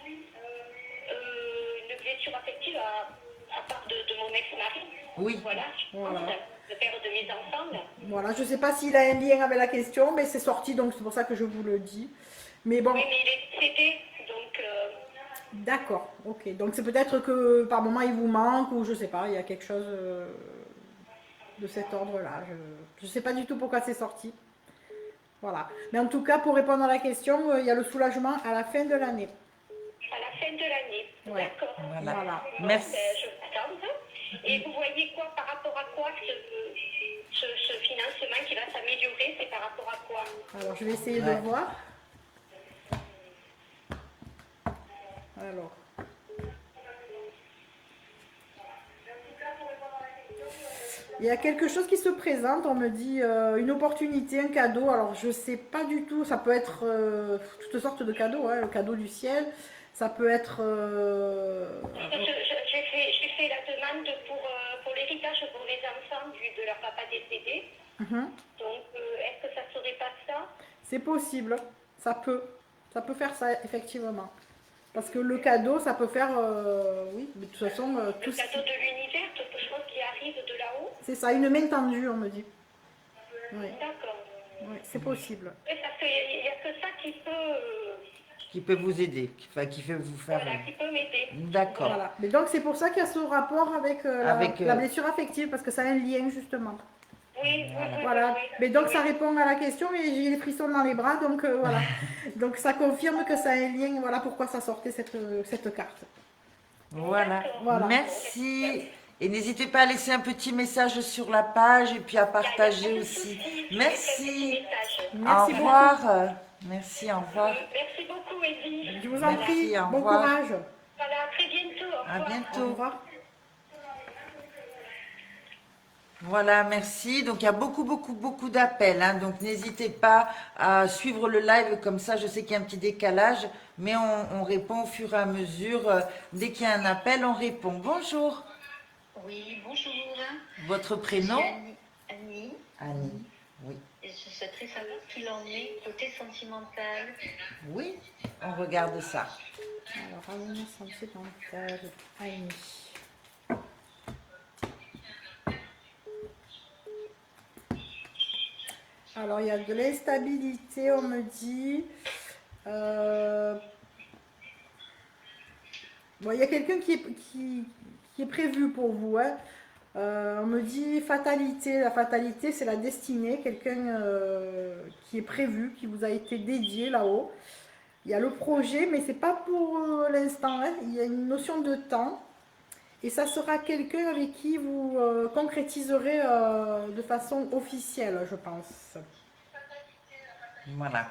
Une blessure affective à part de mon ex-mari. Oui. Voilà, je pense, Voilà. le père de mes enfants. Voilà, je ne sais pas s'il a un lien avec la question, mais c'est sorti, donc c'est pour ça que je vous le dis. Mais bon, Oui, mais il est décédé, donc d'accord, ok. Donc c'est peut-être que par moment il vous manque, ou je sais pas, il y a quelque chose de cet ordre-là. Je ne sais pas du tout pourquoi c'est sorti. Voilà. Mais en tout cas, pour répondre à la question, il y a le soulagement à la fin de l'année. à la fin de l'année. Ouais. D'accord. Voilà. Voilà. Bon, Merci. ben, je vous attends. Et vous voyez quoi par rapport à quoi ce financement qui va s'améliorer, c'est par rapport à quoi? Alors je vais essayer de Ouais. voir. Alors. Il y a quelque chose qui se présente, on me dit une opportunité, un cadeau. Alors je sais pas du tout, ça peut être toutes sortes de cadeaux, hein, le cadeau du ciel. Ça peut être. J'ai fait la demande pour l'héritage pour les enfants de leur papa décédé. Donc, est-ce que ça serait pas ça? C'est possible, ça peut faire ça effectivement. Parce que le cadeau, ça peut faire, oui, mais de toute façon, tout Le cadeau de l'univers, quelque chose qui arrive de là-haut? c'est ça, une main tendue, on me dit. Oui, D'accord. oui, c'est possible. Oui, parce qu'il n'y a que ça qui peut, Qui peut vous aider, qui fait vous faire. voilà, qui peut m'aider. D'accord. Voilà. Mais donc c'est pour ça qu'il y a ce rapport avec, la blessure affective, parce que ça a un lien justement. Oui, Voilà. oui. Mais donc ça répond à la question, mais j'ai les frissons dans les bras, donc voilà. Donc ça confirme que ça a un lien, voilà pourquoi ça sortait cette carte. Voilà. Voilà. Merci. Et n'hésitez pas à laisser un petit message sur la page et puis à Il y a pas partager de aussi. souci, je Merci. fais quelques messages. Merci Au beaucoup. revoir. Merci, au revoir. Merci beaucoup, Eddy. Je vous en Merci, prie, au bon revoir. courage. Voilà, à très bientôt. Au À revoir. Au bientôt. revoir. Voilà, merci. Donc il y a beaucoup d'appels, hein. Donc n'hésitez pas à suivre le live comme ça. Je sais qu'il y a un petit décalage, mais on répond au fur et à mesure. Dès qu'il y a un appel, on répond. Bonjour. Oui, bonjour. Votre Je prénom? suis Annie. Annie. Oui. Et je souhaiterais savoir ce qu'il en est côté sentimental. Oui, on regarde ça. Alors, avenir sentimental, Aïmi. Alors, il y a de l'instabilité, on me dit. Bon, il y a quelqu'un qui est prévu pour vous, hein. On me dit fatalité. La fatalité, c'est la destinée. Quelqu'un qui est prévu, qui vous a été dédié là-haut. Il y a le projet, mais c'est pas pour l'instant, hein. Il y a une notion de temps. Et ça sera quelqu'un avec qui vous concrétiserez de façon officielle, je pense. Voilà.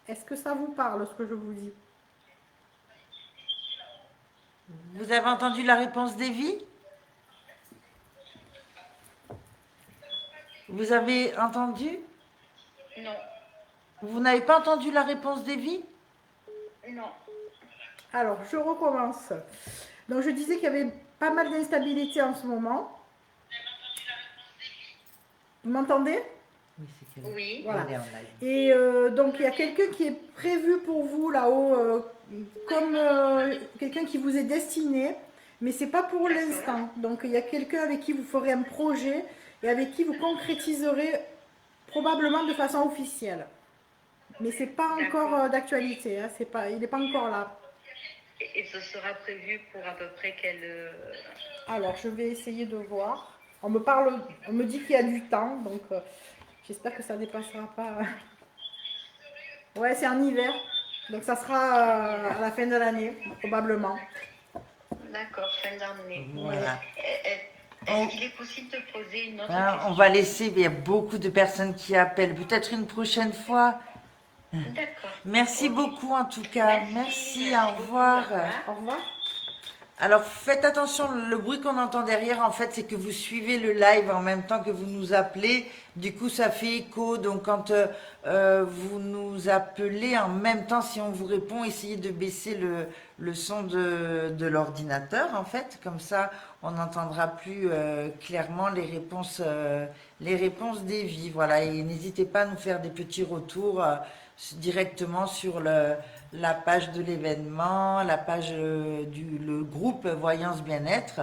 Est-ce que ça vous parle, ce que je vous dis? Vous avez entendu la réponse d'Evie? Vous avez entendu? Non, Vous n'avez pas entendu la réponse d'Evie? non. Alors, je recommence. Donc, je disais qu'il y avait pas mal d'instabilité en ce moment. Vous m'entendez? Oui, c'est qu'elle Oui. Voilà. elle est en live. Et donc, il y a quelqu'un qui est prévu pour vous là-haut, comme quelqu'un qui vous est destiné, mais c'est pas pour l'instant. Donc, il y a quelqu'un avec qui vous ferez un projet et avec qui vous concrétiserez probablement de façon officielle. Mais c'est pas encore d'actualité, hein, c'est pas, il n'est pas encore là. Et ce sera prévu pour à peu près quelle... Alors, je vais essayer de voir. On me dit qu'il y a du temps, donc j'espère que ça ne dépassera pas. Ouais, c'est en hiver, donc ça sera à la fin de l'année, probablement. D'accord, fin d'année. Voilà. Est-ce qu'il est possible de poser une autre Hein, question? on va laisser, il y a beaucoup de personnes qui appellent. Peut-être une prochaine fois. D'accord. Merci beaucoup en tout cas. Merci, au beaucoup, revoir. au revoir. Au revoir. Alors faites attention, le bruit qu'on entend derrière, en fait, c'est que vous suivez le live en même temps que vous nous appelez. Du coup, ça fait écho. Donc quand vous nous appelez en même temps, si on vous répond, essayez de baisser le son de l'ordinateur, en fait. Comme ça, on n'entendra plus clairement les réponses d'Evie. Voilà. Et n'hésitez pas à nous faire des petits retours directement sur la page de l'événement, la page le groupe Voyance Bien-être.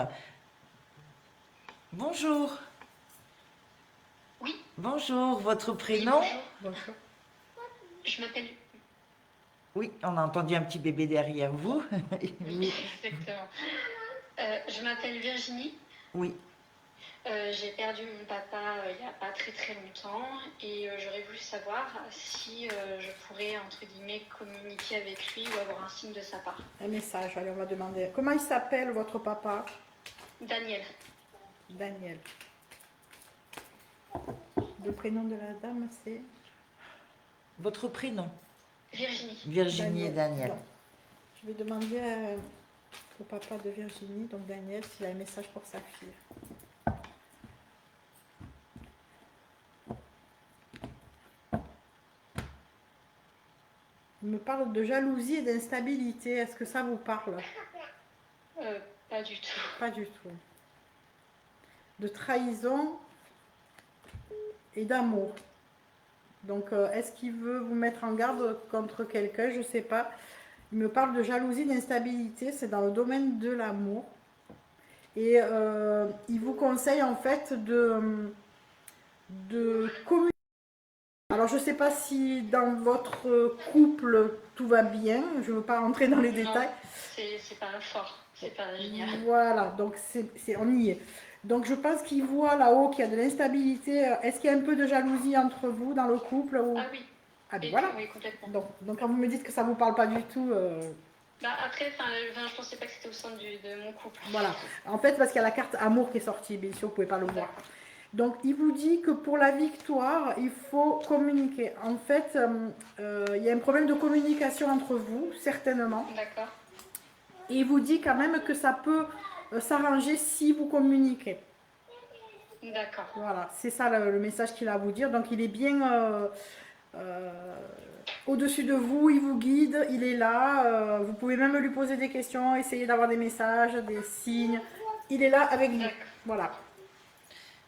Bonjour. Oui. Bonjour, votre Oui, prénom? bonjour. Bonjour. Je m'appelle. Oui, on a entendu un petit bébé derrière vous. Oui, exactement. Je m'appelle Virginie. Oui. J'ai perdu mon papa il n'y a pas très très longtemps et j'aurais voulu savoir si je pourrais, entre guillemets, communiquer avec lui ou avoir un signe de sa part. Un message, allez, on va demander. Comment il s'appelle votre papa? Daniel. Daniel. Le prénom de la dame, c'est Votre prénom? Virginie. Virginie et Daniel. Donc, je vais demander au papa de Virginie, donc Daniel, s'il a un message pour sa fille. Il me parle de jalousie et d'instabilité. Est-ce que ça vous parle? Pas du tout. Pas du tout. De trahison et d'amour. Donc, est-ce qu'il veut vous mettre en garde contre quelqu'un? Je ne sais pas. Il me parle de jalousie, d'instabilité. C'est dans le domaine de l'amour. Et il vous conseille en fait de communiquer. Alors, je ne sais pas si dans votre couple tout va bien. Je ne veux pas rentrer dans les détails. C'est pas fort. C'est pas génial. Voilà, donc on y est. Donc je pense qu'il voit là-haut qu'il y a de l'instabilité. Est-ce qu'il y a un peu de jalousie entre vous dans le couple ou... Ah oui. Ah ben Et voilà. oui, complètement. Donc quand vous me dites que ça ne vous parle pas du tout, Bah après, je pensais pas que c'était au sein de mon couple. voilà. En fait, parce qu'il y a la carte amour qui est sortie, bien sûr, vous ne pouvez pas le voir. Donc il vous dit que pour la victoire, il faut communiquer. En fait, il y a un problème de communication entre vous, certainement. D'accord. Et il vous dit quand même que ça peut s'arranger si vous communiquez. D'accord. Voilà, c'est ça le message qu'il a à vous dire. Donc il est bien au-dessus de vous, il vous guide, il est là. Vous pouvez même lui poser des questions, essayer d'avoir des messages, des signes. Il est là avec vous. Voilà.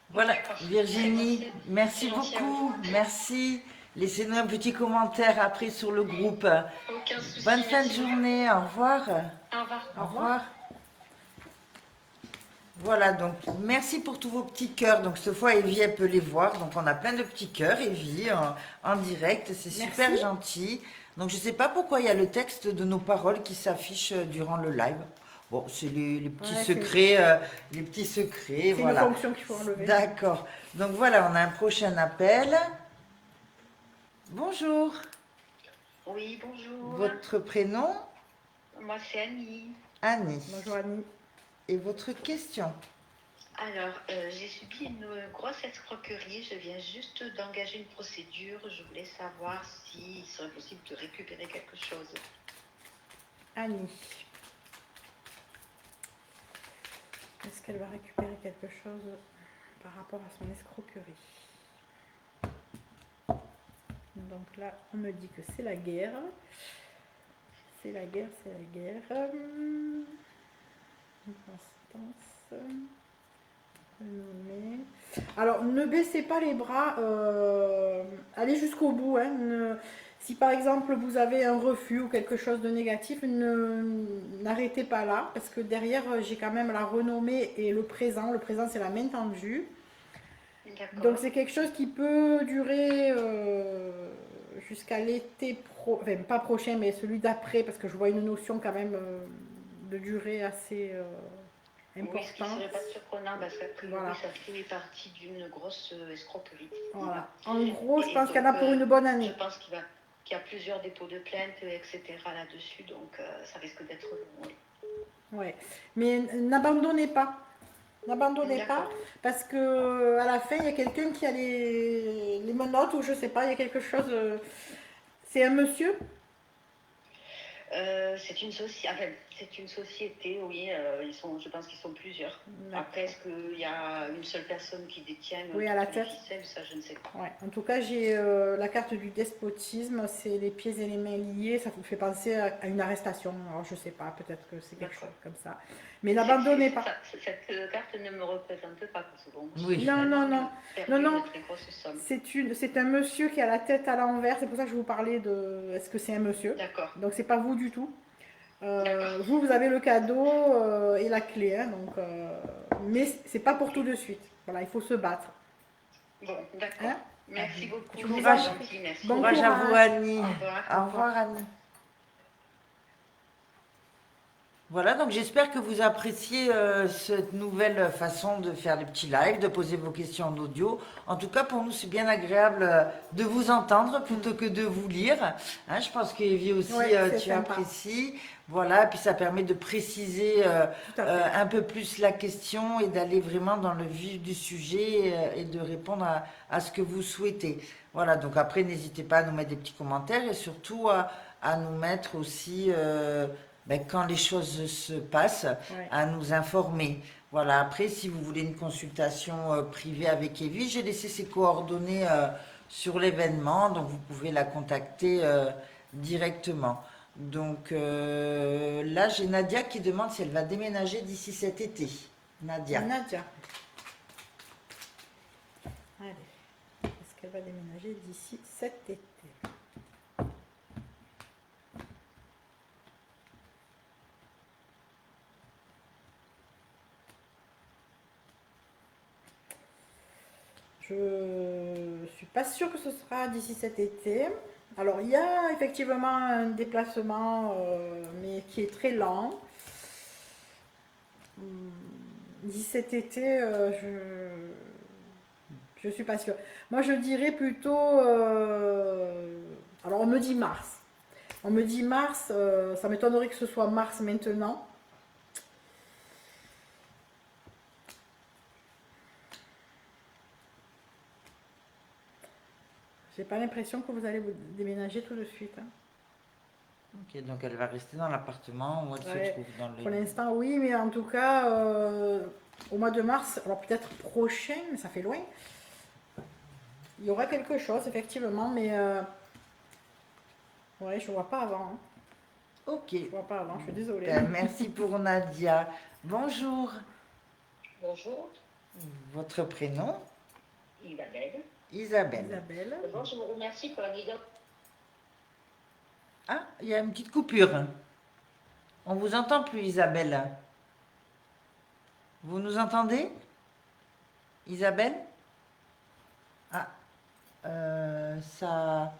Voilà, D'accord. Virginie, merci C'est gentil à beaucoup. Merci. Laissez-nous un petit commentaire après sur le groupe. Aucun souci. Bonne fin de merci. journée. Au revoir. Au revoir. Au revoir. Voilà, donc merci pour tous vos petits cœurs. Donc cette fois, Evie, elle peut les voir. Donc on a plein de petits cœurs, Evie, en direct. C'est super Merci. gentil. Donc je ne sais pas pourquoi il y a le texte de nos paroles qui s'affiche durant le live. Bon, c'est les petits Ouais, secrets, les petits secrets, C'est voilà. une fonction qu'il faut enlever. D'accord. Donc voilà, on a un prochain appel. Bonjour. Oui, bonjour. Votre prénom? Moi, c'est Annie. Annie. Bonjour Annie. Et votre question? Alors, j'ai subi une grosse escroquerie. Je viens juste d'engager une procédure. Je voulais savoir s'il serait possible de récupérer quelque chose. Annie. Est-ce qu'elle va récupérer quelque chose par rapport à son escroquerie? Donc là, on me dit que c'est la guerre. C'est la guerre, c'est la guerre. Constance. Alors, ne baissez pas les bras. Allez jusqu'au bout. Hein. Si par exemple vous avez un refus ou quelque chose de négatif, n'arrêtez pas là. Parce que derrière, j'ai quand même la renommée et le présent. Le présent, c'est la main tendue. Donc c'est quelque chose qui peut durer jusqu'à l'été enfin pas prochain, mais celui d'après, parce que je vois une notion quand même de durée assez Oui, ce qui importante. serait pas surprenant parce que Voilà. ça fait partie d'une grosse escroquerie. Voilà. En gros, je pense qu'il y en a pour une bonne année. Je pense qu'il y a plusieurs dépôts de plainte, etc. là-dessus, donc ça risque d'être long. Ouais. Mais n'abandonnez pas. N'abandonnez pas, parce que à la fin, il y a quelqu'un qui a les menottes, ou je sais pas, il y a quelque chose. C'est un monsieur? C'est une société, oui. Je pense qu'ils sont plusieurs. Après, est-ce qu'il y a une seule personne qui détient oui, à la tête. ficelle, ça, je ne sais pas. Ouais. En tout cas, j'ai la carte du despotisme, c'est les pieds et les mains liés, ça vous fait penser à une arrestation. Alors, je sais pas, peut-être que c'est quelque chose comme ça. Mais n'abandonnez pas. Cette carte ne me représente pas, parce que bon, oui. Non. Une très grosse somme. C'est un monsieur qui a la tête à l'envers, c'est pour ça que je vous parlais de. Est-ce que c'est un monsieur? D'accord. Donc, c'est pas vous du tout. Vous avez le cadeau et la clé, hein, donc, mais c'est pas pour tout de suite. Voilà, il faut se battre. Bon, d'accord. Hein? Merci beaucoup. Bon courage, merci. Bon courage à vous, Annie. Au revoir, Annie. Voilà, donc j'espère que vous appréciez cette nouvelle façon de faire les petits lives, de poser vos questions en audio. En tout cas, pour nous, c'est bien agréable de vous entendre plutôt que de vous lire. Hein, je pense qu'Evie aussi, tu apprécies. Voilà, puis ça permet de préciser un peu plus la question et d'aller vraiment dans le vif du sujet et de répondre à ce que vous souhaitez. Voilà, donc après, n'hésitez pas à nous mettre des petits commentaires et surtout à nous mettre aussi... quand les choses se passent, à nous informer. Voilà, après, si vous voulez une consultation privée avec Evie, j'ai laissé ses coordonnées sur l'événement, donc vous pouvez la contacter directement. Donc là, j'ai Nadia qui demande si elle va déménager d'ici cet été. Nadia. Allez, est-ce qu'elle va déménager d'ici cet été? Je suis pas sûre que ce sera d'ici cet été. Alors, il y a effectivement un déplacement, mais qui est très lent. D'ici cet été, je suis pas sûre. Moi, je dirais plutôt... alors, on me dit mars. On me dit mars, ça m'étonnerait que ce soit mars maintenant. J'ai pas l'impression que vous allez vous déménager tout de suite. Hein. Ok, donc elle va rester dans l'appartement où elle se trouve dans le... Pour l'instant, oui, mais en tout cas, au mois de mars, alors peut-être prochain, mais ça fait loin, il y aura quelque chose, effectivement, mais ouais, je vois pas avant. Hein. Ok. Je vois pas avant, je suis désolée. Merci pour Nadia. Bonjour. Bonjour. Votre prénom? Isabelle. Isabelle. Bon, je vous remercie pour la guidance. Ah, il y a une petite coupure. On vous entend plus, Isabelle. Vous nous entendez? Isabelle? Ah, ça...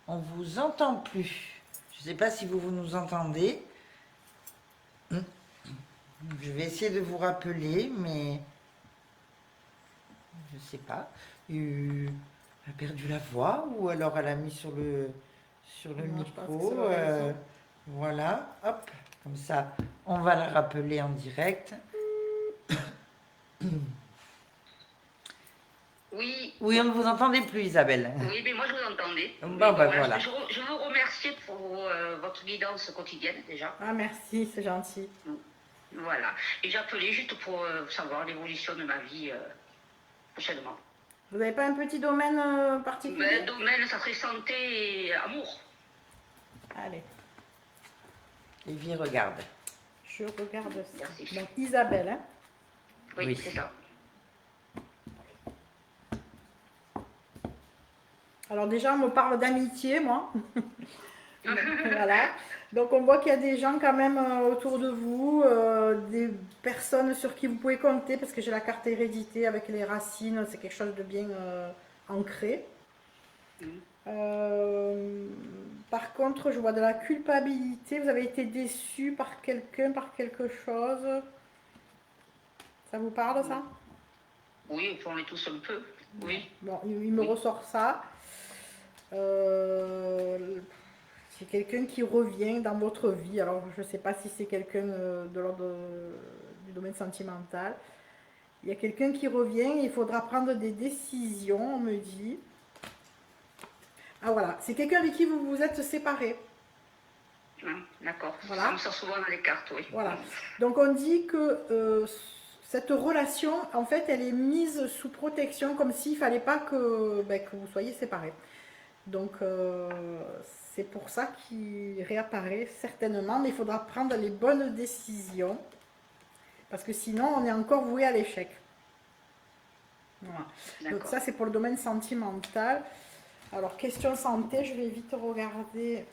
On vous entend plus. Je ne sais pas si vous nous entendez. Je vais essayer de vous rappeler, mais... Je ne sais pas. Elle a perdu la voix ou alors elle a mis sur le micro. Voilà, hop, comme ça, on va la rappeler en direct. Oui, on ne vous entendait plus, Isabelle. Oui, mais moi je vous entendais. Bon, Mais ben voilà. Je vous remercie pour votre guidance quotidienne déjà. Ah, merci, c'est gentil. Voilà. Et j'appelais juste pour savoir l'évolution de ma vie prochainement. Vous n'avez pas un petit domaine particulier? Ben, domaine, ça serait santé et amour. Allez, Evie regarde. je regarde ça. Merci. Donc, Isabelle, hein? Oui, Oui. c'est ça. Alors déjà, on me parle d'amitié, moi. Voilà. Donc, on voit qu'il y a des gens quand même autour de vous, des personnes sur qui vous pouvez compter, parce que j'ai la carte hérédité avec les racines, c'est quelque chose de bien ancré. Par contre, je vois de la culpabilité. Vous avez été déçu par quelqu'un, par quelque chose. Ça vous parle, ça? Oui, on est tous un peu. Oui. Bon, il me ressort ça. C'est quelqu'un qui revient dans votre vie. Alors, je ne sais pas si c'est quelqu'un de l'ordre du domaine sentimental. Il y a quelqu'un qui revient, il faudra prendre des décisions, on me dit. Ah voilà, c'est quelqu'un avec qui vous vous êtes séparés. D'accord. Voilà. Ça me sort souvent dans les cartes, oui. Voilà. Donc on dit que cette relation, en fait, elle est mise sous protection, comme s'il ne fallait pas que vous soyez séparés. Donc c'est pour ça qu'il réapparaît certainement, mais il faudra prendre les bonnes décisions, parce que sinon on est encore voué à l'échec. Voilà. Donc ça c'est pour le domaine sentimental. Alors question santé, je vais vite regarder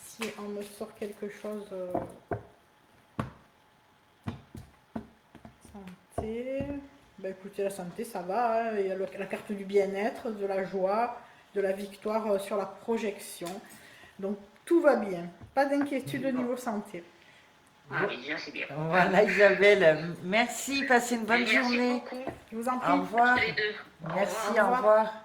si on me sort quelque chose. Santé. Ben écoutez, la santé ça va, hein. Il y a la carte du bien-être, de la joie, de la victoire sur la projection. Donc tout va bien. Pas d'inquiétude au niveau santé. Ah oui, déjà c'est bien. Voilà, Isabelle. Merci, passez une bonne Merci journée. beaucoup. Je vous en prie. Au revoir. Les deux. Merci, revoir. au revoir.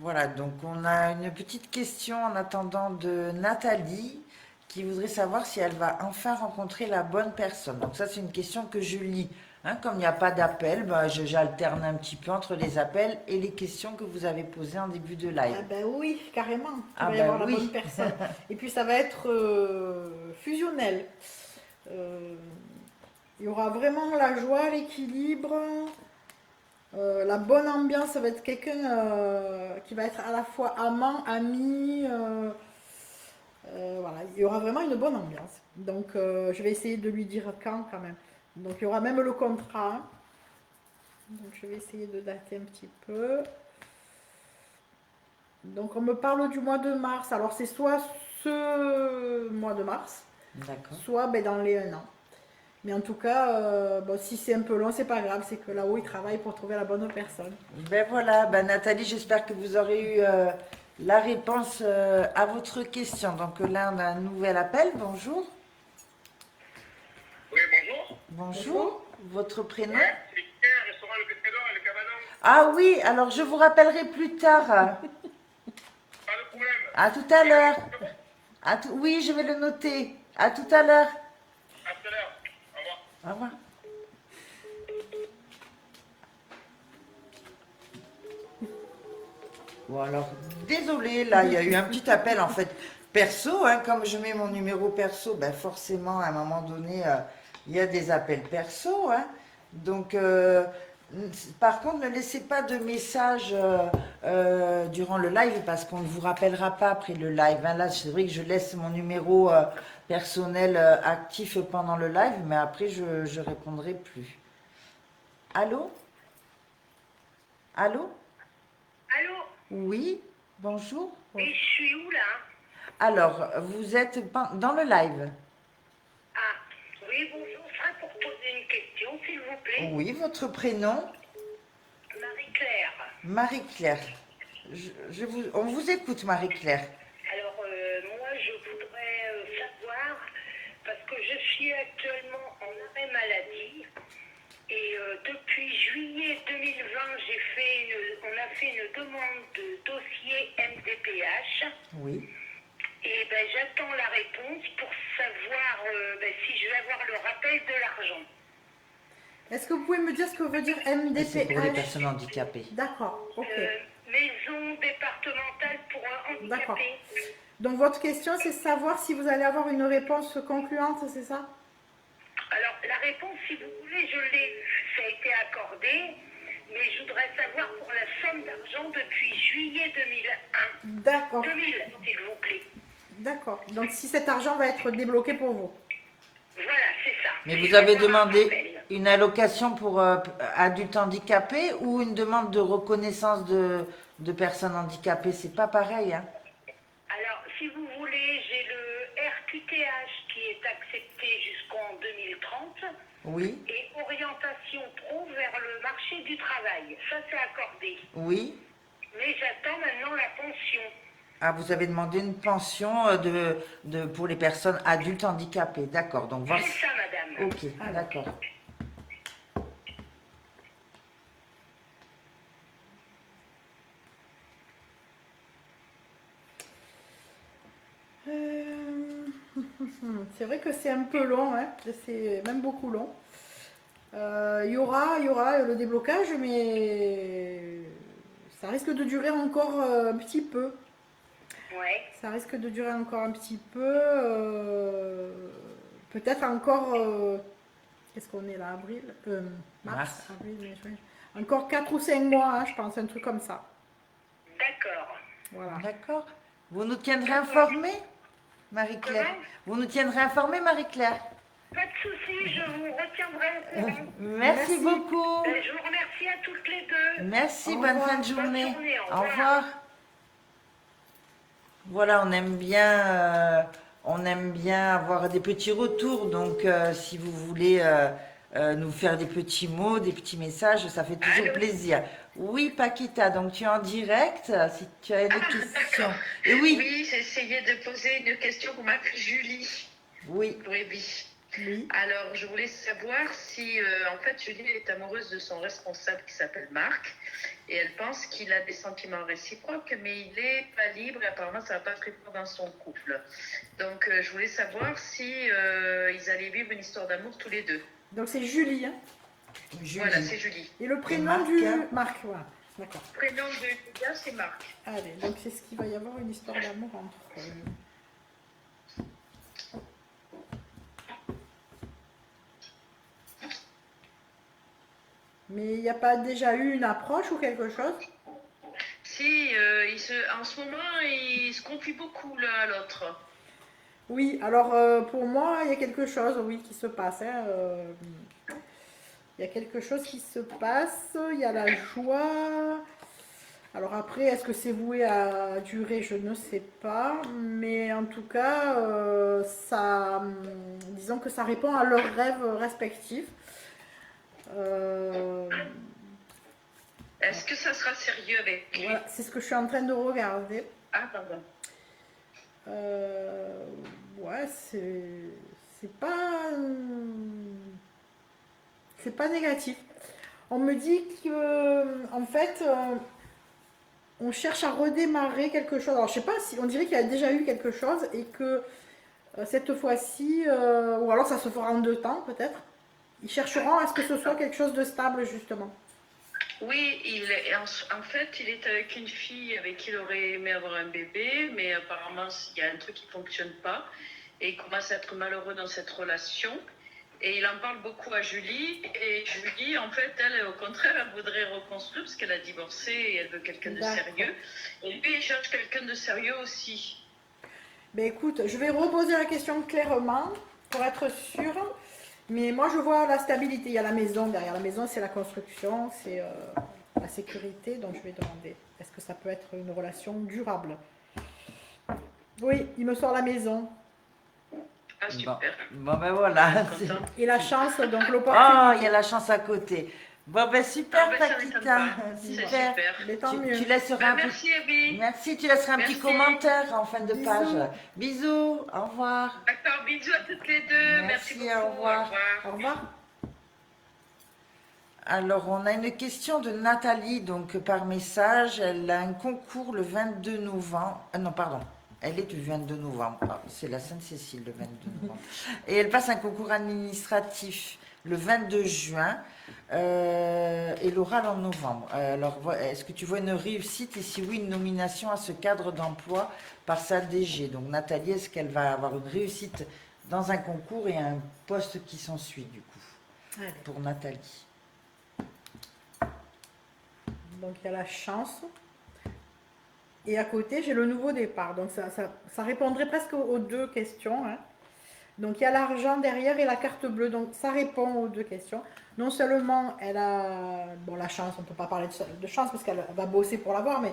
Voilà, donc on a une petite question en attendant de Nathalie qui voudrait savoir si elle va enfin rencontrer la bonne personne. Donc ça, c'est une question que je lis. Hein, comme il n'y a pas d'appel, bah, j'alterne un petit peu entre les appels et les questions que vous avez posées en début de live. Ah ben oui, carrément. Il Ah va y ben avoir oui. la bonne personne. Et puis ça va être fusionnel. Il y aura vraiment la joie, l'équilibre, la bonne ambiance. Ça va être quelqu'un qui va être à la fois amant, ami. Voilà, il y aura vraiment une bonne ambiance. Donc je vais essayer de lui dire quand même. Donc il y aura même le contrat. Donc je vais essayer de dater un petit peu. Donc on me parle du mois de mars. Alors c'est soit ce mois de mars, D'accord. soit dans les 1 an. Mais en tout cas, bon, si c'est un peu long, c'est pas grave. C'est que là-haut, ils travaillent pour trouver la bonne personne. Ben voilà, ben Nathalie, j'espère que vous aurez eu la réponse à votre question. Donc là, on a un nouvel appel. Bonjour. Oui, bonjour. Bonjour. Votre prénom? Ouais, c'est Pierre, restaurant Le Pescador et le Cabanon. Ah oui, alors je vous rappellerai plus tard. Pas de problème. À tout à l'heure. Oui, je vais le noter. À tout à l'heure. À tout à l'heure. Au revoir. Au revoir. Bon alors, désolé, là, il y a eu un petit appel en fait perso, hein, comme je mets mon numéro perso, ben forcément, à un moment donné, il y a des appels perso, hein. Donc, par contre, ne laissez pas de messages durant le live parce qu'on ne vous rappellera pas après le live, hein. Là, c'est vrai que je laisse mon numéro personnel actif pendant le live, mais après, je répondrai plus. Allô? Allô? Allô? Oui, bonjour. Et je suis où là? Alors, vous êtes dans le live. Ah, oui, bonjour. Ce serait pour poser une question, s'il vous plaît. Oui, votre prénom? Marie-Claire. Marie-Claire. On vous écoute, Marie-Claire. Alors, moi, je voudrais savoir, parce que je suis actuellement en arrêt maladie, et depuis juillet 2020, on a fait une demande de dossier MDPH. Oui. Et j'attends la réponse pour savoir si je vais avoir le rappel de l'argent. Est-ce que vous pouvez me dire ce que veut dire C'est pour les MDPH? personnes handicapées. D'accord, ok. Maison départementale pour un D'accord. handicapé. Donc votre question, c'est savoir si vous allez avoir une réponse concluante, c'est ça? Alors, la réponse, si vous voulez, je l'ai eue. Ça a été accordé, mais je voudrais savoir pour la somme d'argent depuis juillet 2001. D'accord, 2000, s'il vous plaît. d'accord. Donc si cet argent va être débloqué pour vous. Voilà, c'est ça. Mais Je vous vais avez faire un demandé rappel. une allocation pour adultes handicapés ou une demande de reconnaissance de personnes handicapées? C'est pas pareil, hein? Alors, si vous voulez, j'ai le RQTH qui est accepté jusqu'en 2030 Oui, et orientation pro vers le marché du travail. Ça, c'est accordé. oui. Mais j'attends maintenant la pension. Ah, vous avez demandé une pension pour les personnes adultes handicapées. D'accord. Donc, C'est ça, madame. ok, d'accord. Euh, C'est vrai que c'est un peu long, hein. C'est même beaucoup long. Il y aura le déblocage, mais ça risque de durer encore un petit peu. Ouais. Ça risque de durer encore un petit peu. Peut-être encore. Qu'est-ce qu'on est là? Avril? Mars, Mars. avril, mai, juin. Encore 4 ou 5 mois, hein, je pense, un truc comme ça. D'accord. Voilà. D'accord. Vous nous tiendrez informés, Marie-Claire? Comment? Vous nous tiendrez informés, Marie-Claire? Pas de souci, je vous retiendrai au courant. Merci Merci. beaucoup. Je vous remercie à toutes les deux. Merci, Au bonne revoir. fin de journée. Bonne journée, au Au revoir. revoir. Voilà, on aime bien avoir des petits retours. Donc, si vous voulez nous faire des petits mots, des petits messages, ça fait toujours Allô? plaisir. Oui, Paquita, donc tu es en direct, si tu as des questions. Et oui, Oui, j'ai essayé de poser une question pour m'appeler Julie. oui, Bréby. Oui. Alors, je voulais savoir si, en fait, Julie est amoureuse de son responsable qui s'appelle Marc, et elle pense qu'il a des sentiments réciproques, mais il n'est pas libre, et apparemment, ça va pas très fort dans son couple. Donc, je voulais savoir si ils allaient vivre une histoire d'amour tous les deux. Donc c'est Julie, hein. Julie. Voilà, c'est Julie. Et le prénom Marc, du... hein. Marc, voilà. D'accord. Le prénom de gars, c'est Marc. Allez, donc c'est ce qu'il va y avoir une histoire d'amour entre eux. Mais il n'y a pas déjà eu une approche ou quelque chose? Si, en ce moment, ils se confient beaucoup l'un à l'autre. Oui, alors pour moi, il y a quelque chose, oui, qui se passe, hein, il y a quelque chose qui se passe, il y a la joie. Alors après, est-ce que c'est voué à durer? Je ne sais pas. Mais en tout cas, disons que ça répond à leurs rêves respectifs. Est-ce que ça sera sérieux avec lui? Voilà, c'est ce que je suis en train de regarder. Ah, pardon. Ouais, c'est pas négatif. On me dit que en fait on cherche à redémarrer quelque chose. Alors je sais pas si on dirait qu'il y a déjà eu quelque chose et que cette fois-ci ou alors ça se fera en 2 temps peut-être. Ils chercheront à ce que ce soit quelque chose de stable justement. Oui, en fait, il est avec une fille avec qui il aurait aimé avoir un bébé, mais apparemment, il y a un truc qui ne fonctionne pas. Et il commence à être malheureux dans cette relation. Et il en parle beaucoup à Julie. Et Julie, en fait, elle, au contraire, elle voudrait reconstruire parce qu'elle a divorcé et elle veut quelqu'un de D'accord. sérieux. Et lui, il cherche quelqu'un de sérieux aussi. Ben écoute, je vais reposer la question clairement pour être sûre. Mais moi, je vois la stabilité. Il y a la maison. Derrière la maison, c'est la construction, c'est la sécurité. Donc, je vais demander, est-ce que ça peut être une relation durable? Oui, il me sort la maison. Ah, super. Bon, ben voilà. Content. Et la chance, donc Oh, l'opportunité. il y a la chance à côté. Bon, ben super, Ah, ben, ça m'étonne Paquita. pas. C'est Super. super. Mais tant Tu mieux. laisseras Ben, un petit... merci, Abby. Merci, tu laisseras un petit Merci. commentaire en fin de Bisous. page. Bisous, au revoir. D'accord, bisous à toutes les deux. Merci Merci, beaucoup. au revoir. Au revoir. Alors, on a une question de Nathalie, donc par message. Elle a un concours le 22 novembre. Ah non, pardon. Elle est du 22 novembre. Ah, c'est la Sainte-Cécile le 22 novembre. Et elle passe un concours administratif le 22 juin et l'oral en novembre. Alors, est-ce que tu vois une réussite et si oui, une nomination à ce cadre d'emploi par sa DG? Donc Nathalie, est-ce qu'elle va avoir une réussite dans un concours et un poste qui s'ensuit du coup Allez. pour Nathalie? Donc il y a la chance. Et à côté, j'ai le nouveau départ. Donc ça répondrait presque aux deux questions, hein. Donc il y a l'argent derrière et la carte bleue. Donc ça répond aux deux questions. Non seulement elle a la chance, on ne peut pas parler de chance parce qu'elle va bosser pour l'avoir, mais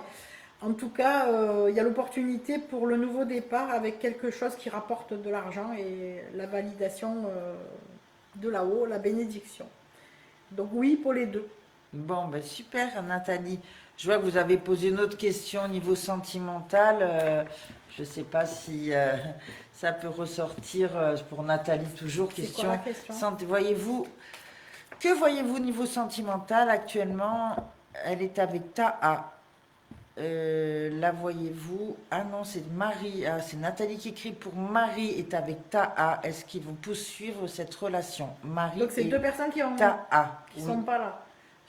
en tout cas, il y a l'opportunité pour le nouveau départ avec quelque chose qui rapporte de l'argent et la validation de là-haut, la bénédiction. Donc oui pour les deux. Bon, ben super Nathalie. Je vois que vous avez posé une autre question au niveau sentimental. Je ne sais pas si ça peut ressortir pour Nathalie toujours. C'est Question, quoi la question? voyez-vous, que voyez-vous au niveau sentimental actuellement? Elle est avec Taha. La voyez-vous? Ah non, c'est Marie. Ah, c'est Nathalie qui écrit pour Marie est avec Taha. Est-ce qu'ils vont poursuivre cette relation? Marie Donc c'est et deux personnes qui Taha. ne Oui. sont pas là.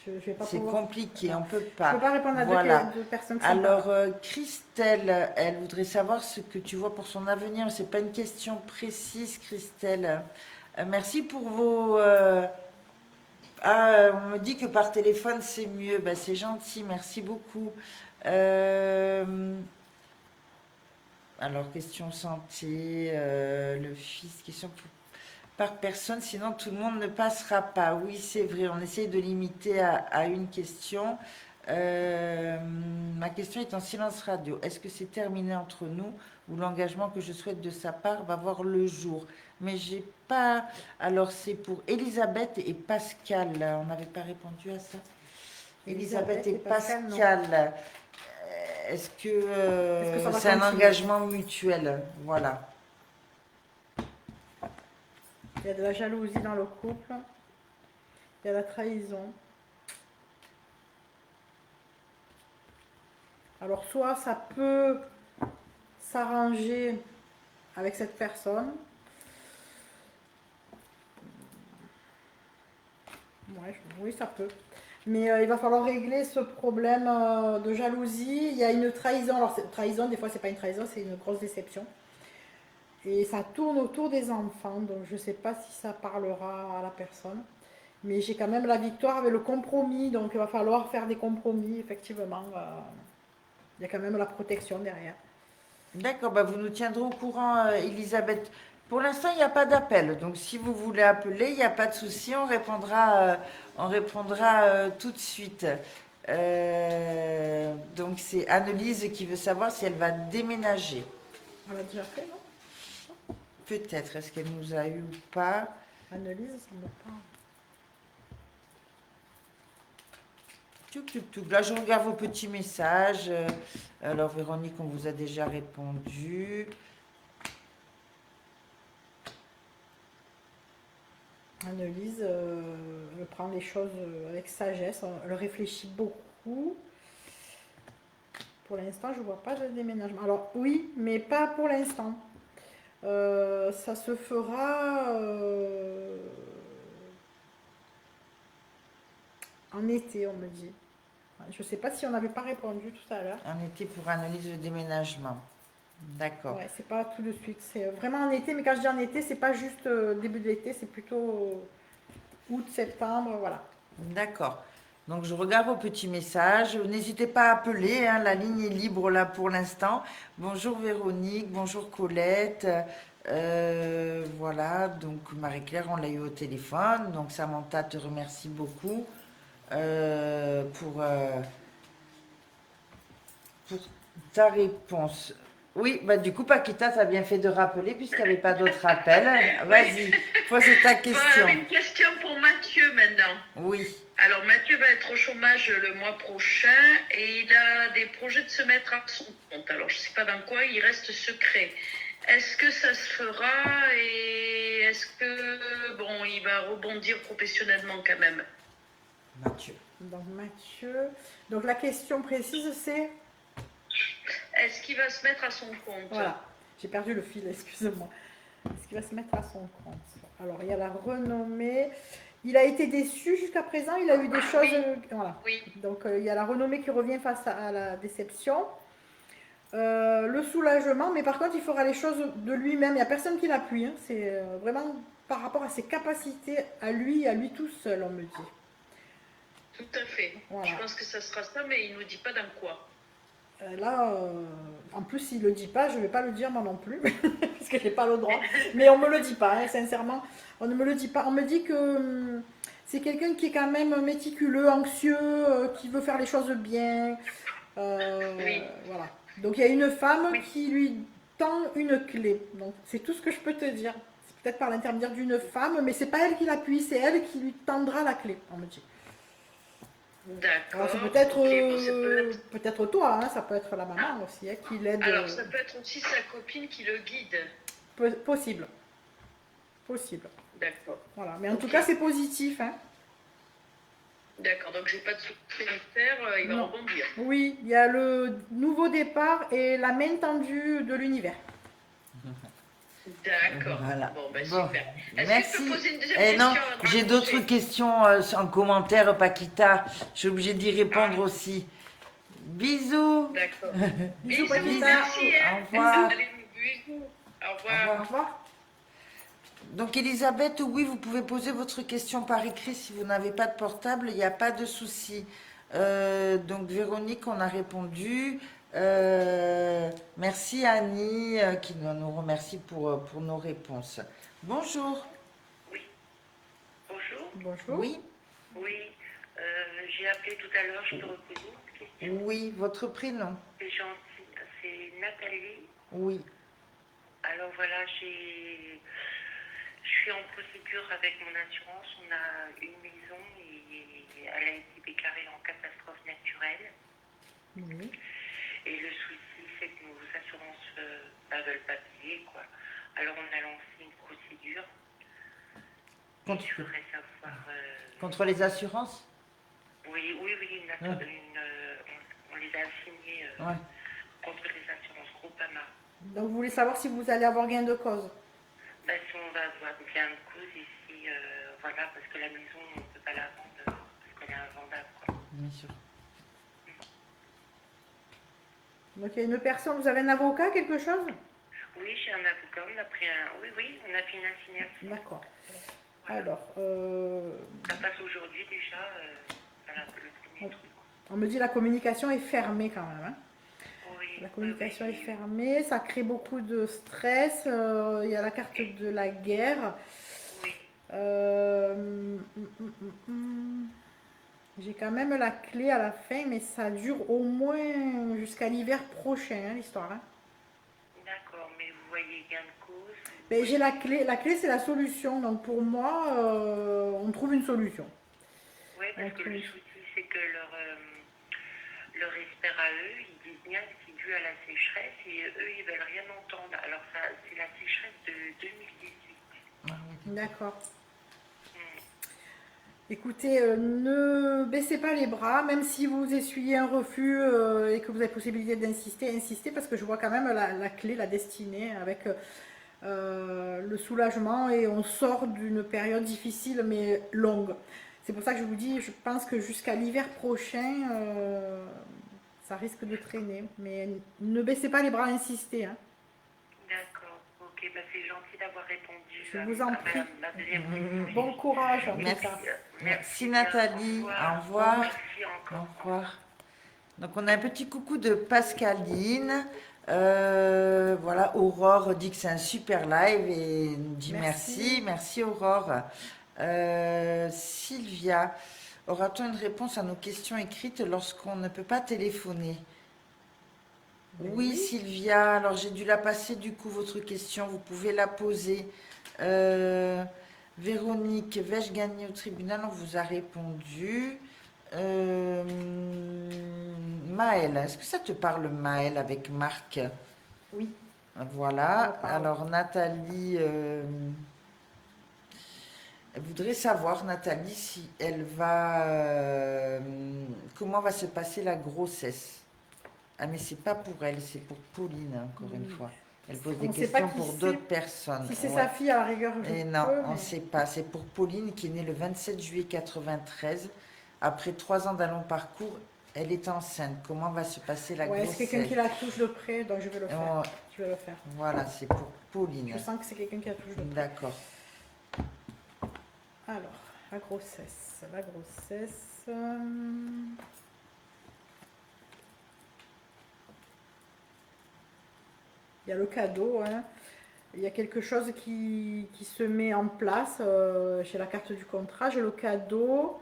Je vais pas C'est pouvoir. compliqué, Non. on peut Je pas. peux pas répondre à Voilà. deux personnes qui sont pas Alors, là. Christelle, elle voudrait savoir ce que tu vois pour son avenir, mais c'est pas une question précise, Christelle. Merci pour vos. On me dit que par téléphone c'est mieux. Ben, c'est gentil, merci beaucoup. Alors, question santé, le fils, question par personne, sinon tout le monde ne passera pas. Oui, c'est vrai, on essaye de limiter à une question. Ma question est en silence radio. Est-ce que c'est terminé entre nous ou l'engagement que je souhaite de sa part va voir le jour? Mais j'ai pas. Alors, c'est pour Elisabeth et Pascal. On n'avait pas répondu à ça. Elisabeth et Pascal. Est-ce que Est-ce que ça va c'est un continuer? engagement mutuel? Voilà. Il y a de la jalousie dans le couple. Il y a la trahison. Alors, soit ça peut s'arranger avec cette personne. Ouais, oui, ça peut. Mais il va falloir régler ce problème de jalousie. Il y a une trahison. Alors, trahison, des fois, c'est pas une trahison, c'est une grosse déception. Et ça tourne autour des enfants. Donc, je ne sais pas si ça parlera à la personne. Mais j'ai quand même la victoire avec le compromis. Donc, il va falloir faire des compromis, effectivement. Il y a quand même la protection derrière. D'accord, bah vous nous tiendrez au courant, Elisabeth. Pour l'instant, il n'y a pas d'appel. Donc, si vous voulez appeler, il n'y a pas de souci. On répondra tout de suite. Donc, c'est Annelise qui veut savoir si elle va déménager. On l'a déjà fait, non? Peut-être. Est-ce qu'elle nous a eu ou pas? Annelise, ça ne me parle. Là, je regarde vos petits messages. Alors, Véronique, on vous a déjà répondu. Annelise, elle prend les choses avec sagesse, elle réfléchit beaucoup. Pour l'instant, je ne vois pas de déménagement. Alors oui, mais pas pour l'instant. Ça se fera en été, on me dit. Je ne sais pas si on n'avait pas répondu tout à l'heure. En été pour analyse de déménagement. D'accord. Ouais, c'est pas tout de suite. C'est vraiment en été, mais quand je dis en été, c'est pas juste début de l'été, c'est plutôt août, septembre, voilà. D'accord. Donc, je regarde vos petits messages. N'hésitez pas à appeler, hein, la ligne est libre là pour l'instant. Bonjour Véronique, bonjour Colette. Voilà, donc Marie-Claire, on l'a eu au téléphone. Donc, Samantha te remercie beaucoup pour ta réponse. Oui, bah du coup, Paquita, tu as bien fait de rappeler puisqu'il n'y avait pas d'autres appels. Vas-y, pose ta question. Une question pour Mathieu maintenant. Oui. Alors Mathieu va être au chômage le mois prochain et il a des projets de se mettre à son compte. Alors je ne sais pas dans quoi, il reste secret. Est-ce que ça se fera et est-ce que bon, il va rebondir professionnellement quand même? Mathieu. Donc Mathieu. Donc la question précise c'est. Est-ce qu'il va se mettre à son compte? Voilà, j'ai perdu le fil, excusez-moi. Est-ce qu'il va se mettre à son compte? Alors il y a la renommée. il a été déçu jusqu'à présent, il a eu des choses. Voilà. Oui. Donc il y a la renommée qui revient face à la déception. Le soulagement, mais par contre, il fera les choses de lui-même. Il n'y a personne qui l'appuie. Hein. C'est vraiment par rapport à ses capacités à lui tout seul, on me dit. Tout à fait. Voilà. Je pense que ça sera ça, mais il ne nous dit pas dans quoi. Là, en plus, s'il ne le dit pas, je ne vais pas le dire moi non plus, parce que je n'ai pas le droit. Mais on ne me le dit pas, hein, sincèrement. On ne me le dit pas. On me dit que c'est quelqu'un qui est quand même méticuleux, anxieux, qui veut faire les choses bien. Oui. Voilà. Donc il y a une femme qui lui tend une clé. Donc c'est tout ce que je peux te dire. C'est peut-être par l'intermédiaire d'une femme, mais c'est pas elle qui l'appuie, c'est elle qui lui tendra la clé, on me dit. D'accord. Alors c'est peut-être Ok, bon, ça peut être- peut-être toi, hein, ça peut être la maman aussi, hein, qui l'aide. Alors, ça peut être aussi sa copine qui le guide. Possible. Possible. D'accord. Voilà. Mais en tout Ok. cas, c'est positif. Hein. D'accord, donc j'ai pas de supplémentaire, il va Non. rebondir. Oui, il y a le nouveau départ et la main tendue de l'univers. D'accord. Voilà. Bon, ben Bon, super. Est-ce merci. que je peux poser une deuxième Eh question non, avant de j'ai d'autres raccrocher questions en commentaire, Paquita. Je suis obligée d'y répondre aussi. Bisous. D'accord. Bisous, Bisous, Paquita. merci. Hein. Au revoir. Allez, bisous. Au Au revoir. revoir. Au revoir. Donc Elisabeth, oui, vous pouvez poser votre question par écrit si vous n'avez pas de portable, il n'y a pas de souci. Donc Véronique, on a répondu. Merci Annie qui nous remercie pour nos réponses. Bonjour. Bonjour. Bonjour. Oui, Oui, j'ai appelé tout à l'heure, je peux reposer une question. oui, votre prénom. C'est gentil, c'est Nathalie. Oui, Alors voilà, je suis en procédure avec mon assurance. On a une maison et elle a été déclarée en catastrophe naturelle. Oui. Et le souci, c'est que nos assurances veulent pas payer, quoi. Alors on a lancé une procédure. Contre- Je voudrais savoir. contre les assurances. Oui, on les a signés Ouais. contre les assurances Groupama. Donc vous voulez savoir si vous allez avoir gain de cause. Ben, si on va avoir gain de cause et si, voilà, parce que la maison, on ne peut pas la vendre parce qu'elle est invendable, quoi. Bien sûr. Donc il y a une personne, vous avez un avocat, quelque chose? Oui, j'ai un avocat, on a pris un. Oui, on a fait une assignation. D'accord. Alors, Ça passe aujourd'hui déjà, voilà, le premier truc. on me dit la communication est fermée quand même. Hein. Oui, La communication oui, est fermée, ça crée beaucoup de stress. Il y a la carte de la guerre. oui. J'ai quand même la clé à la fin, mais ça dure au moins jusqu'à l'hiver prochain, hein, l'histoire. Hein. D'accord, mais vous voyez gain de cause. Ben, j'ai la clé. La clé, c'est la solution. Donc pour moi, on trouve une solution. Oui, parce que le souci, c'est que leur espère à eux, ils disent bien que c'est dû à la sécheresse et eux, ils veulent rien entendre. Alors, ça, c'est la sécheresse de 2018. D'accord. Écoutez, ne baissez pas les bras, même si vous essuyez un refus et que vous avez possibilité d'insister, insistez, parce que je vois quand même la clé, la destinée, avec le soulagement, et on sort d'une période difficile, mais longue. C'est pour ça que je vous dis, je pense que jusqu'à l'hiver prochain, ça risque de traîner. Mais ne baissez pas les bras, insistez. Hein. D'accord, ok, bah c'est gentil d'avoir répondu. Je vous en prie. Ma deuxième question. Bon courage. en tout Merci. cas. Merci Nathalie. Au revoir. Merci encore. Au revoir. Donc on a un petit coucou de Pascaline. Voilà, Aurore dit que c'est un super live et nous dit merci. Merci Aurore. Sylvia, aura-t-on une réponse à nos questions écrites lorsqu'on ne peut pas téléphoner? Oui, Sylvia, alors j'ai dû la passer du coup votre question, vous pouvez la poser. Véronique, vais-je gagner au tribunal? On vous a répondu. Maëlle, est-ce que ça te parle Maëlle avec Marc? Oui. Voilà, Ça parle. alors Nathalie, elle voudrait savoir, Nathalie, si elle va... comment va se passer la grossesse? Ah mais c'est pas pour elle, c'est pour Pauline, encore une fois. Elle pose des On sait pas questions qui pour c'est. d'autres personnes. Si c'est Ouais. sa fille, à la rigueur, je Et peux, non, on ne mais... sait pas. C'est pour Pauline qui est née le 27 juillet 93. Après 3 ans d'un long parcours, elle est enceinte. Comment va se passer la Ouais, c'est quelqu'un qui grossesse? la touche de près, donc je vais le faire. Oh, Je vais le faire. voilà, c'est pour Pauline. Je sens que c'est quelqu'un qui la touche de près. D'accord. Alors, la grossesse. La grossesse. Il y a le cadeau, hein. Il y a quelque chose qui se met en place chez la carte du contrat. J'ai le cadeau.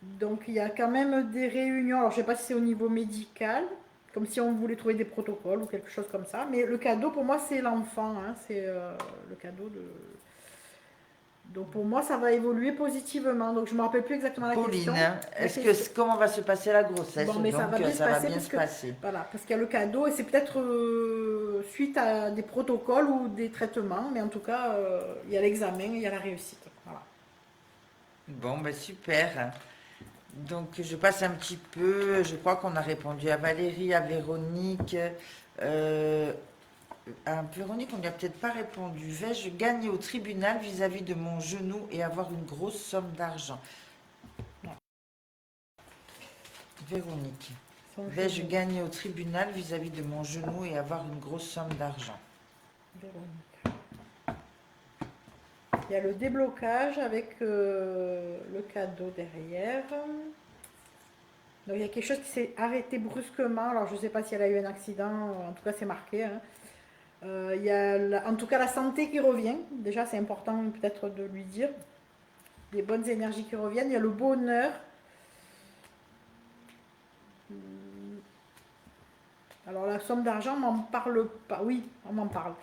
Donc il y a quand même des réunions. Alors je ne sais pas si c'est au niveau médical, comme si on voulait trouver des protocoles ou quelque chose comme ça. Mais le cadeau pour moi c'est l'enfant. Hein. C'est le cadeau de... Donc pour moi ça va évoluer positivement. Donc je ne me rappelle plus exactement la question. Pauline, comment va se passer la grossesse? Bon, mais Donc ça va bien se ça va passer bien parce se que, passer. voilà, parce qu'il y a le cadeau et c'est peut-être suite à des protocoles ou des traitements, mais en tout cas, il y a l'examen et il y a la réussite. Voilà. Bon, ben super. Donc je passe un petit peu, je crois qu'on a répondu à Valérie, à Véronique. À Véronique, on lui a peut-être pas répondu. Vais-je gagner au tribunal vis-à-vis de mon genou et avoir une grosse somme d'argent? Non. Véronique, Son vais-je genou. gagner au tribunal vis-à-vis de mon genou et avoir une grosse somme d'argent? Véronique. Il y a le déblocage avec le cadeau derrière. Donc il y a quelque chose qui s'est arrêté brusquement. Alors je ne sais pas si elle a eu un accident, en tout cas c'est marqué. Hein. Il y a en tout cas la santé qui revient. Déjà c'est important peut-être de lui dire. Des bonnes énergies qui reviennent. Il y a le bonheur. Alors la somme d'argent, on m'en parle pas. Oui, on m'en parle.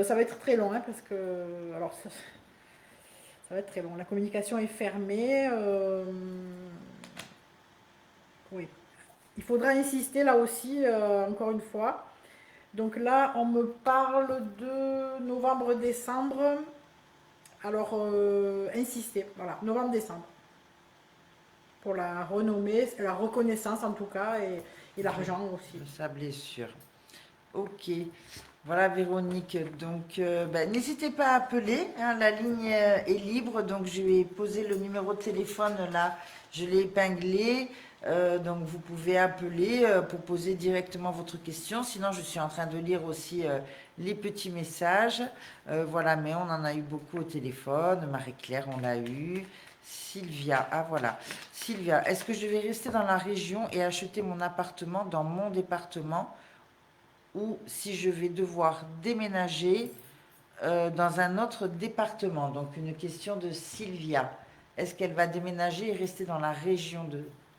Ça va être très long hein, parce que... Alors ça va être très long. La communication est fermée. Oui. Il faudra insister là aussi, encore une fois. Donc là, on me parle de novembre-décembre. Alors, insister. Voilà, novembre-décembre. Pour la renommée, la reconnaissance en tout cas, et l'argent aussi. Sa blessure. Ok. Voilà Véronique. Donc n'hésitez pas à appeler. Hein, la ligne est libre. Donc je vais poser le numéro de téléphone là. Je l'ai épinglé. Donc vous pouvez appeler pour poser directement votre question. Sinon je suis en train de lire aussi les petits messages. Voilà, mais on en a eu beaucoup au téléphone. Marie-Claire, on l'a eu. Sylvia, ah voilà. Sylvia, est-ce que je vais rester dans la région et acheter mon appartement dans mon département ou si je vais devoir déménager dans un autre département? Donc une question de Sylvia. Est-ce qu'elle va déménager et rester dans la région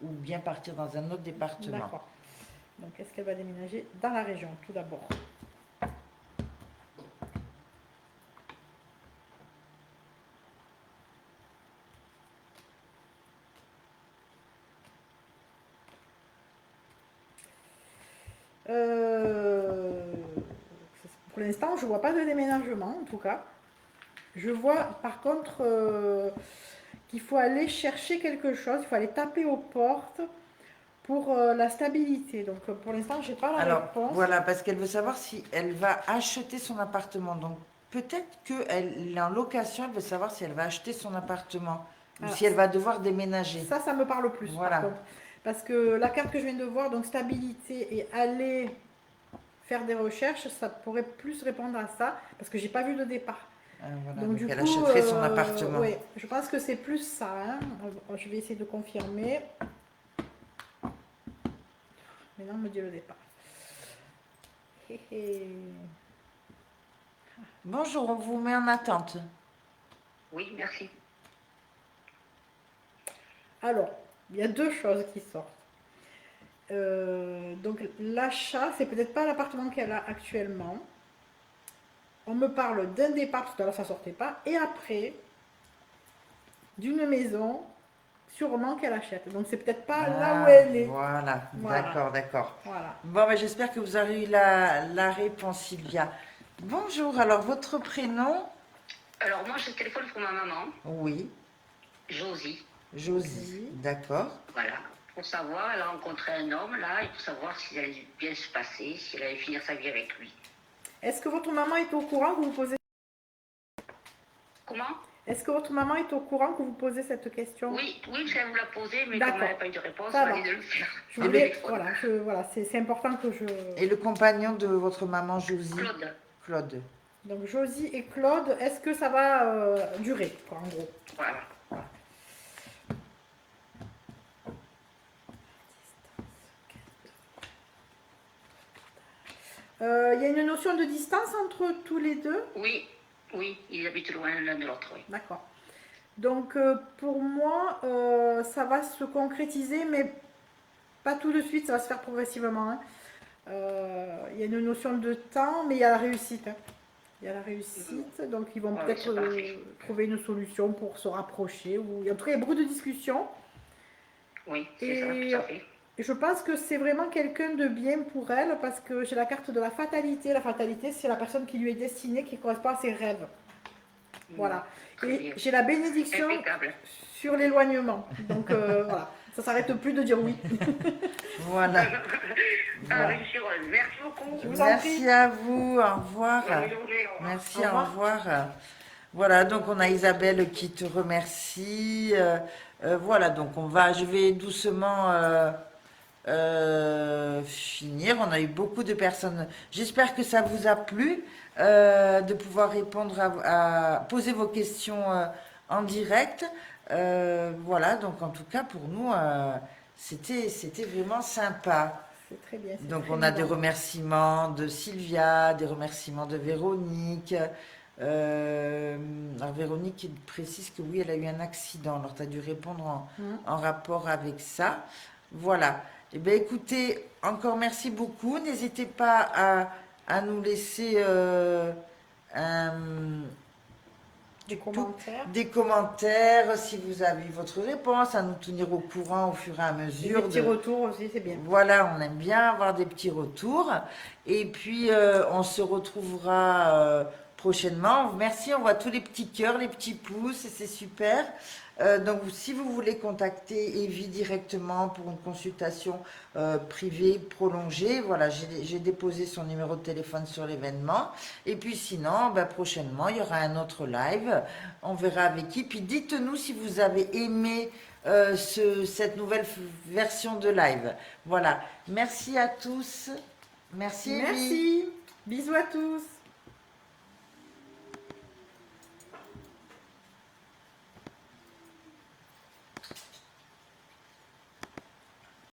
ou bien partir dans un autre département? D'accord. Donc, est-ce qu'elle va déménager dans la région, tout d'abord? Pour l'instant, je ne vois pas de déménagement, en tout cas. Je vois, par contre, qu'il faut aller chercher quelque chose, il faut aller taper aux portes pour la stabilité. Donc, pour l'instant, je n'ai pas la Alors, réponse. voilà, parce qu'elle veut savoir si elle va acheter son appartement. Donc, peut-être qu'elle est en location, elle veut savoir si elle va acheter son appartement ou Alors, si elle va devoir déménager. Ça me parle plus, Voilà. par contre. Parce que la carte que je viens de voir, donc stabilité et aller faire des recherches, ça pourrait plus répondre à ça, parce que j'ai pas vu de départ. Voilà, Donc, donc du elle coup, achèterait son appartement. ouais, je pense que c'est plus ça. Hein. Je vais essayer de confirmer. Maintenant, on me dit le départ. Hé, hé. Bonjour, on vous met en attente. Oui, merci. Alors, il y a deux choses qui sortent. Donc, l'achat, c'est peut-être pas l'appartement qu'elle a actuellement. On me parle d'un départ, parce que là, ça sortait pas. Et après, d'une maison, sûrement qu'elle achète. Donc, c'est peut-être pas là où elle est. Voilà, Voilà. d'accord. Voilà. Bon, ben, j'espère que vous avez eu la réponse, Sylvia. Bonjour, alors votre prénom? Alors, moi, je téléphone pour ma maman, Oui, Josie. Josie, d'accord. Voilà. Pour savoir, elle a rencontré un homme, là, et pour savoir si elle allait bien se passer, si elle allait finir sa vie avec lui. Est-ce que votre maman est au courant que vous posez... Comment? Est-ce que votre maman est au courant que vous posez cette question? Oui, je vais vous la poser, mais D'accord. comme elle n'a pas eu de réponse, Ça on va va. aller de le faire. Je voulais... Voilà, c'est important que je... Et le compagnon de votre maman, Josie? Claude. Claude. Donc Josie et Claude, est-ce que ça va durer, quoi, en gros? Voilà. Il y a une notion de distance entre tous les deux? Oui, ils habitent loin l'un de l'autre, oui. D'accord. Donc pour moi, ça va se concrétiser, mais pas tout de suite, ça va se faire progressivement, hein. Il y a une notion de temps, mais il y a la réussite, hein. Il y a la réussite, donc ils vont Ouais, peut-être c'est parfait. trouver une solution pour se rapprocher. Ou... En tout cas, il y a beaucoup de discussions. Oui, c'est ça, Et tout à fait. je pense que c'est vraiment quelqu'un de bien pour elle, parce que j'ai la carte de la fatalité. La fatalité, c'est la personne qui lui est destinée, qui correspond à ses rêves. Voilà. Très Et bien. j'ai la bénédiction Impeccable. sur l'éloignement. Donc voilà, ça s'arrête plus de dire oui. Voilà. Ah, je suis heureuse. Merci beaucoup. Je vous en prie. Merci à vous. Au revoir. Bonne journée. Au revoir. Merci, Au revoir. au revoir. Voilà, donc on a Isabelle qui te remercie. Voilà, donc je vais doucement finir. On a eu beaucoup de personnes. J'espère que ça vous a plu de pouvoir répondre poser vos questions en direct. Voilà, donc en tout cas pour nous, c'était vraiment sympa. C'est très bien. c'est Donc très on a des vivant. remerciements de Sylvia, des remerciements de Véronique. Alors Véronique précise que oui, elle a eu un accident. Alors tu as dû répondre en rapport avec ça. Voilà. Eh bien écoutez, encore merci beaucoup. N'hésitez pas à nous laisser Des commentaires. des commentaires si vous avez votre réponse, à nous tenir au courant au fur et à Et des mesure. petits retours aussi, c'est bien. Voilà, on aime bien avoir des petits retours. Et puis, on se retrouvera prochainement. Merci, on voit tous les petits cœurs, les petits pouces, et c'est super. Donc, si vous voulez contacter Evie directement pour une consultation privée prolongée, voilà, j'ai déposé son numéro de téléphone sur l'événement. Et puis sinon, prochainement, il y aura un autre live. On verra avec qui. Puis dites-nous si vous avez aimé cette nouvelle version de live. Voilà. Merci à tous. Merci. Evie. Merci. Bisous à tous.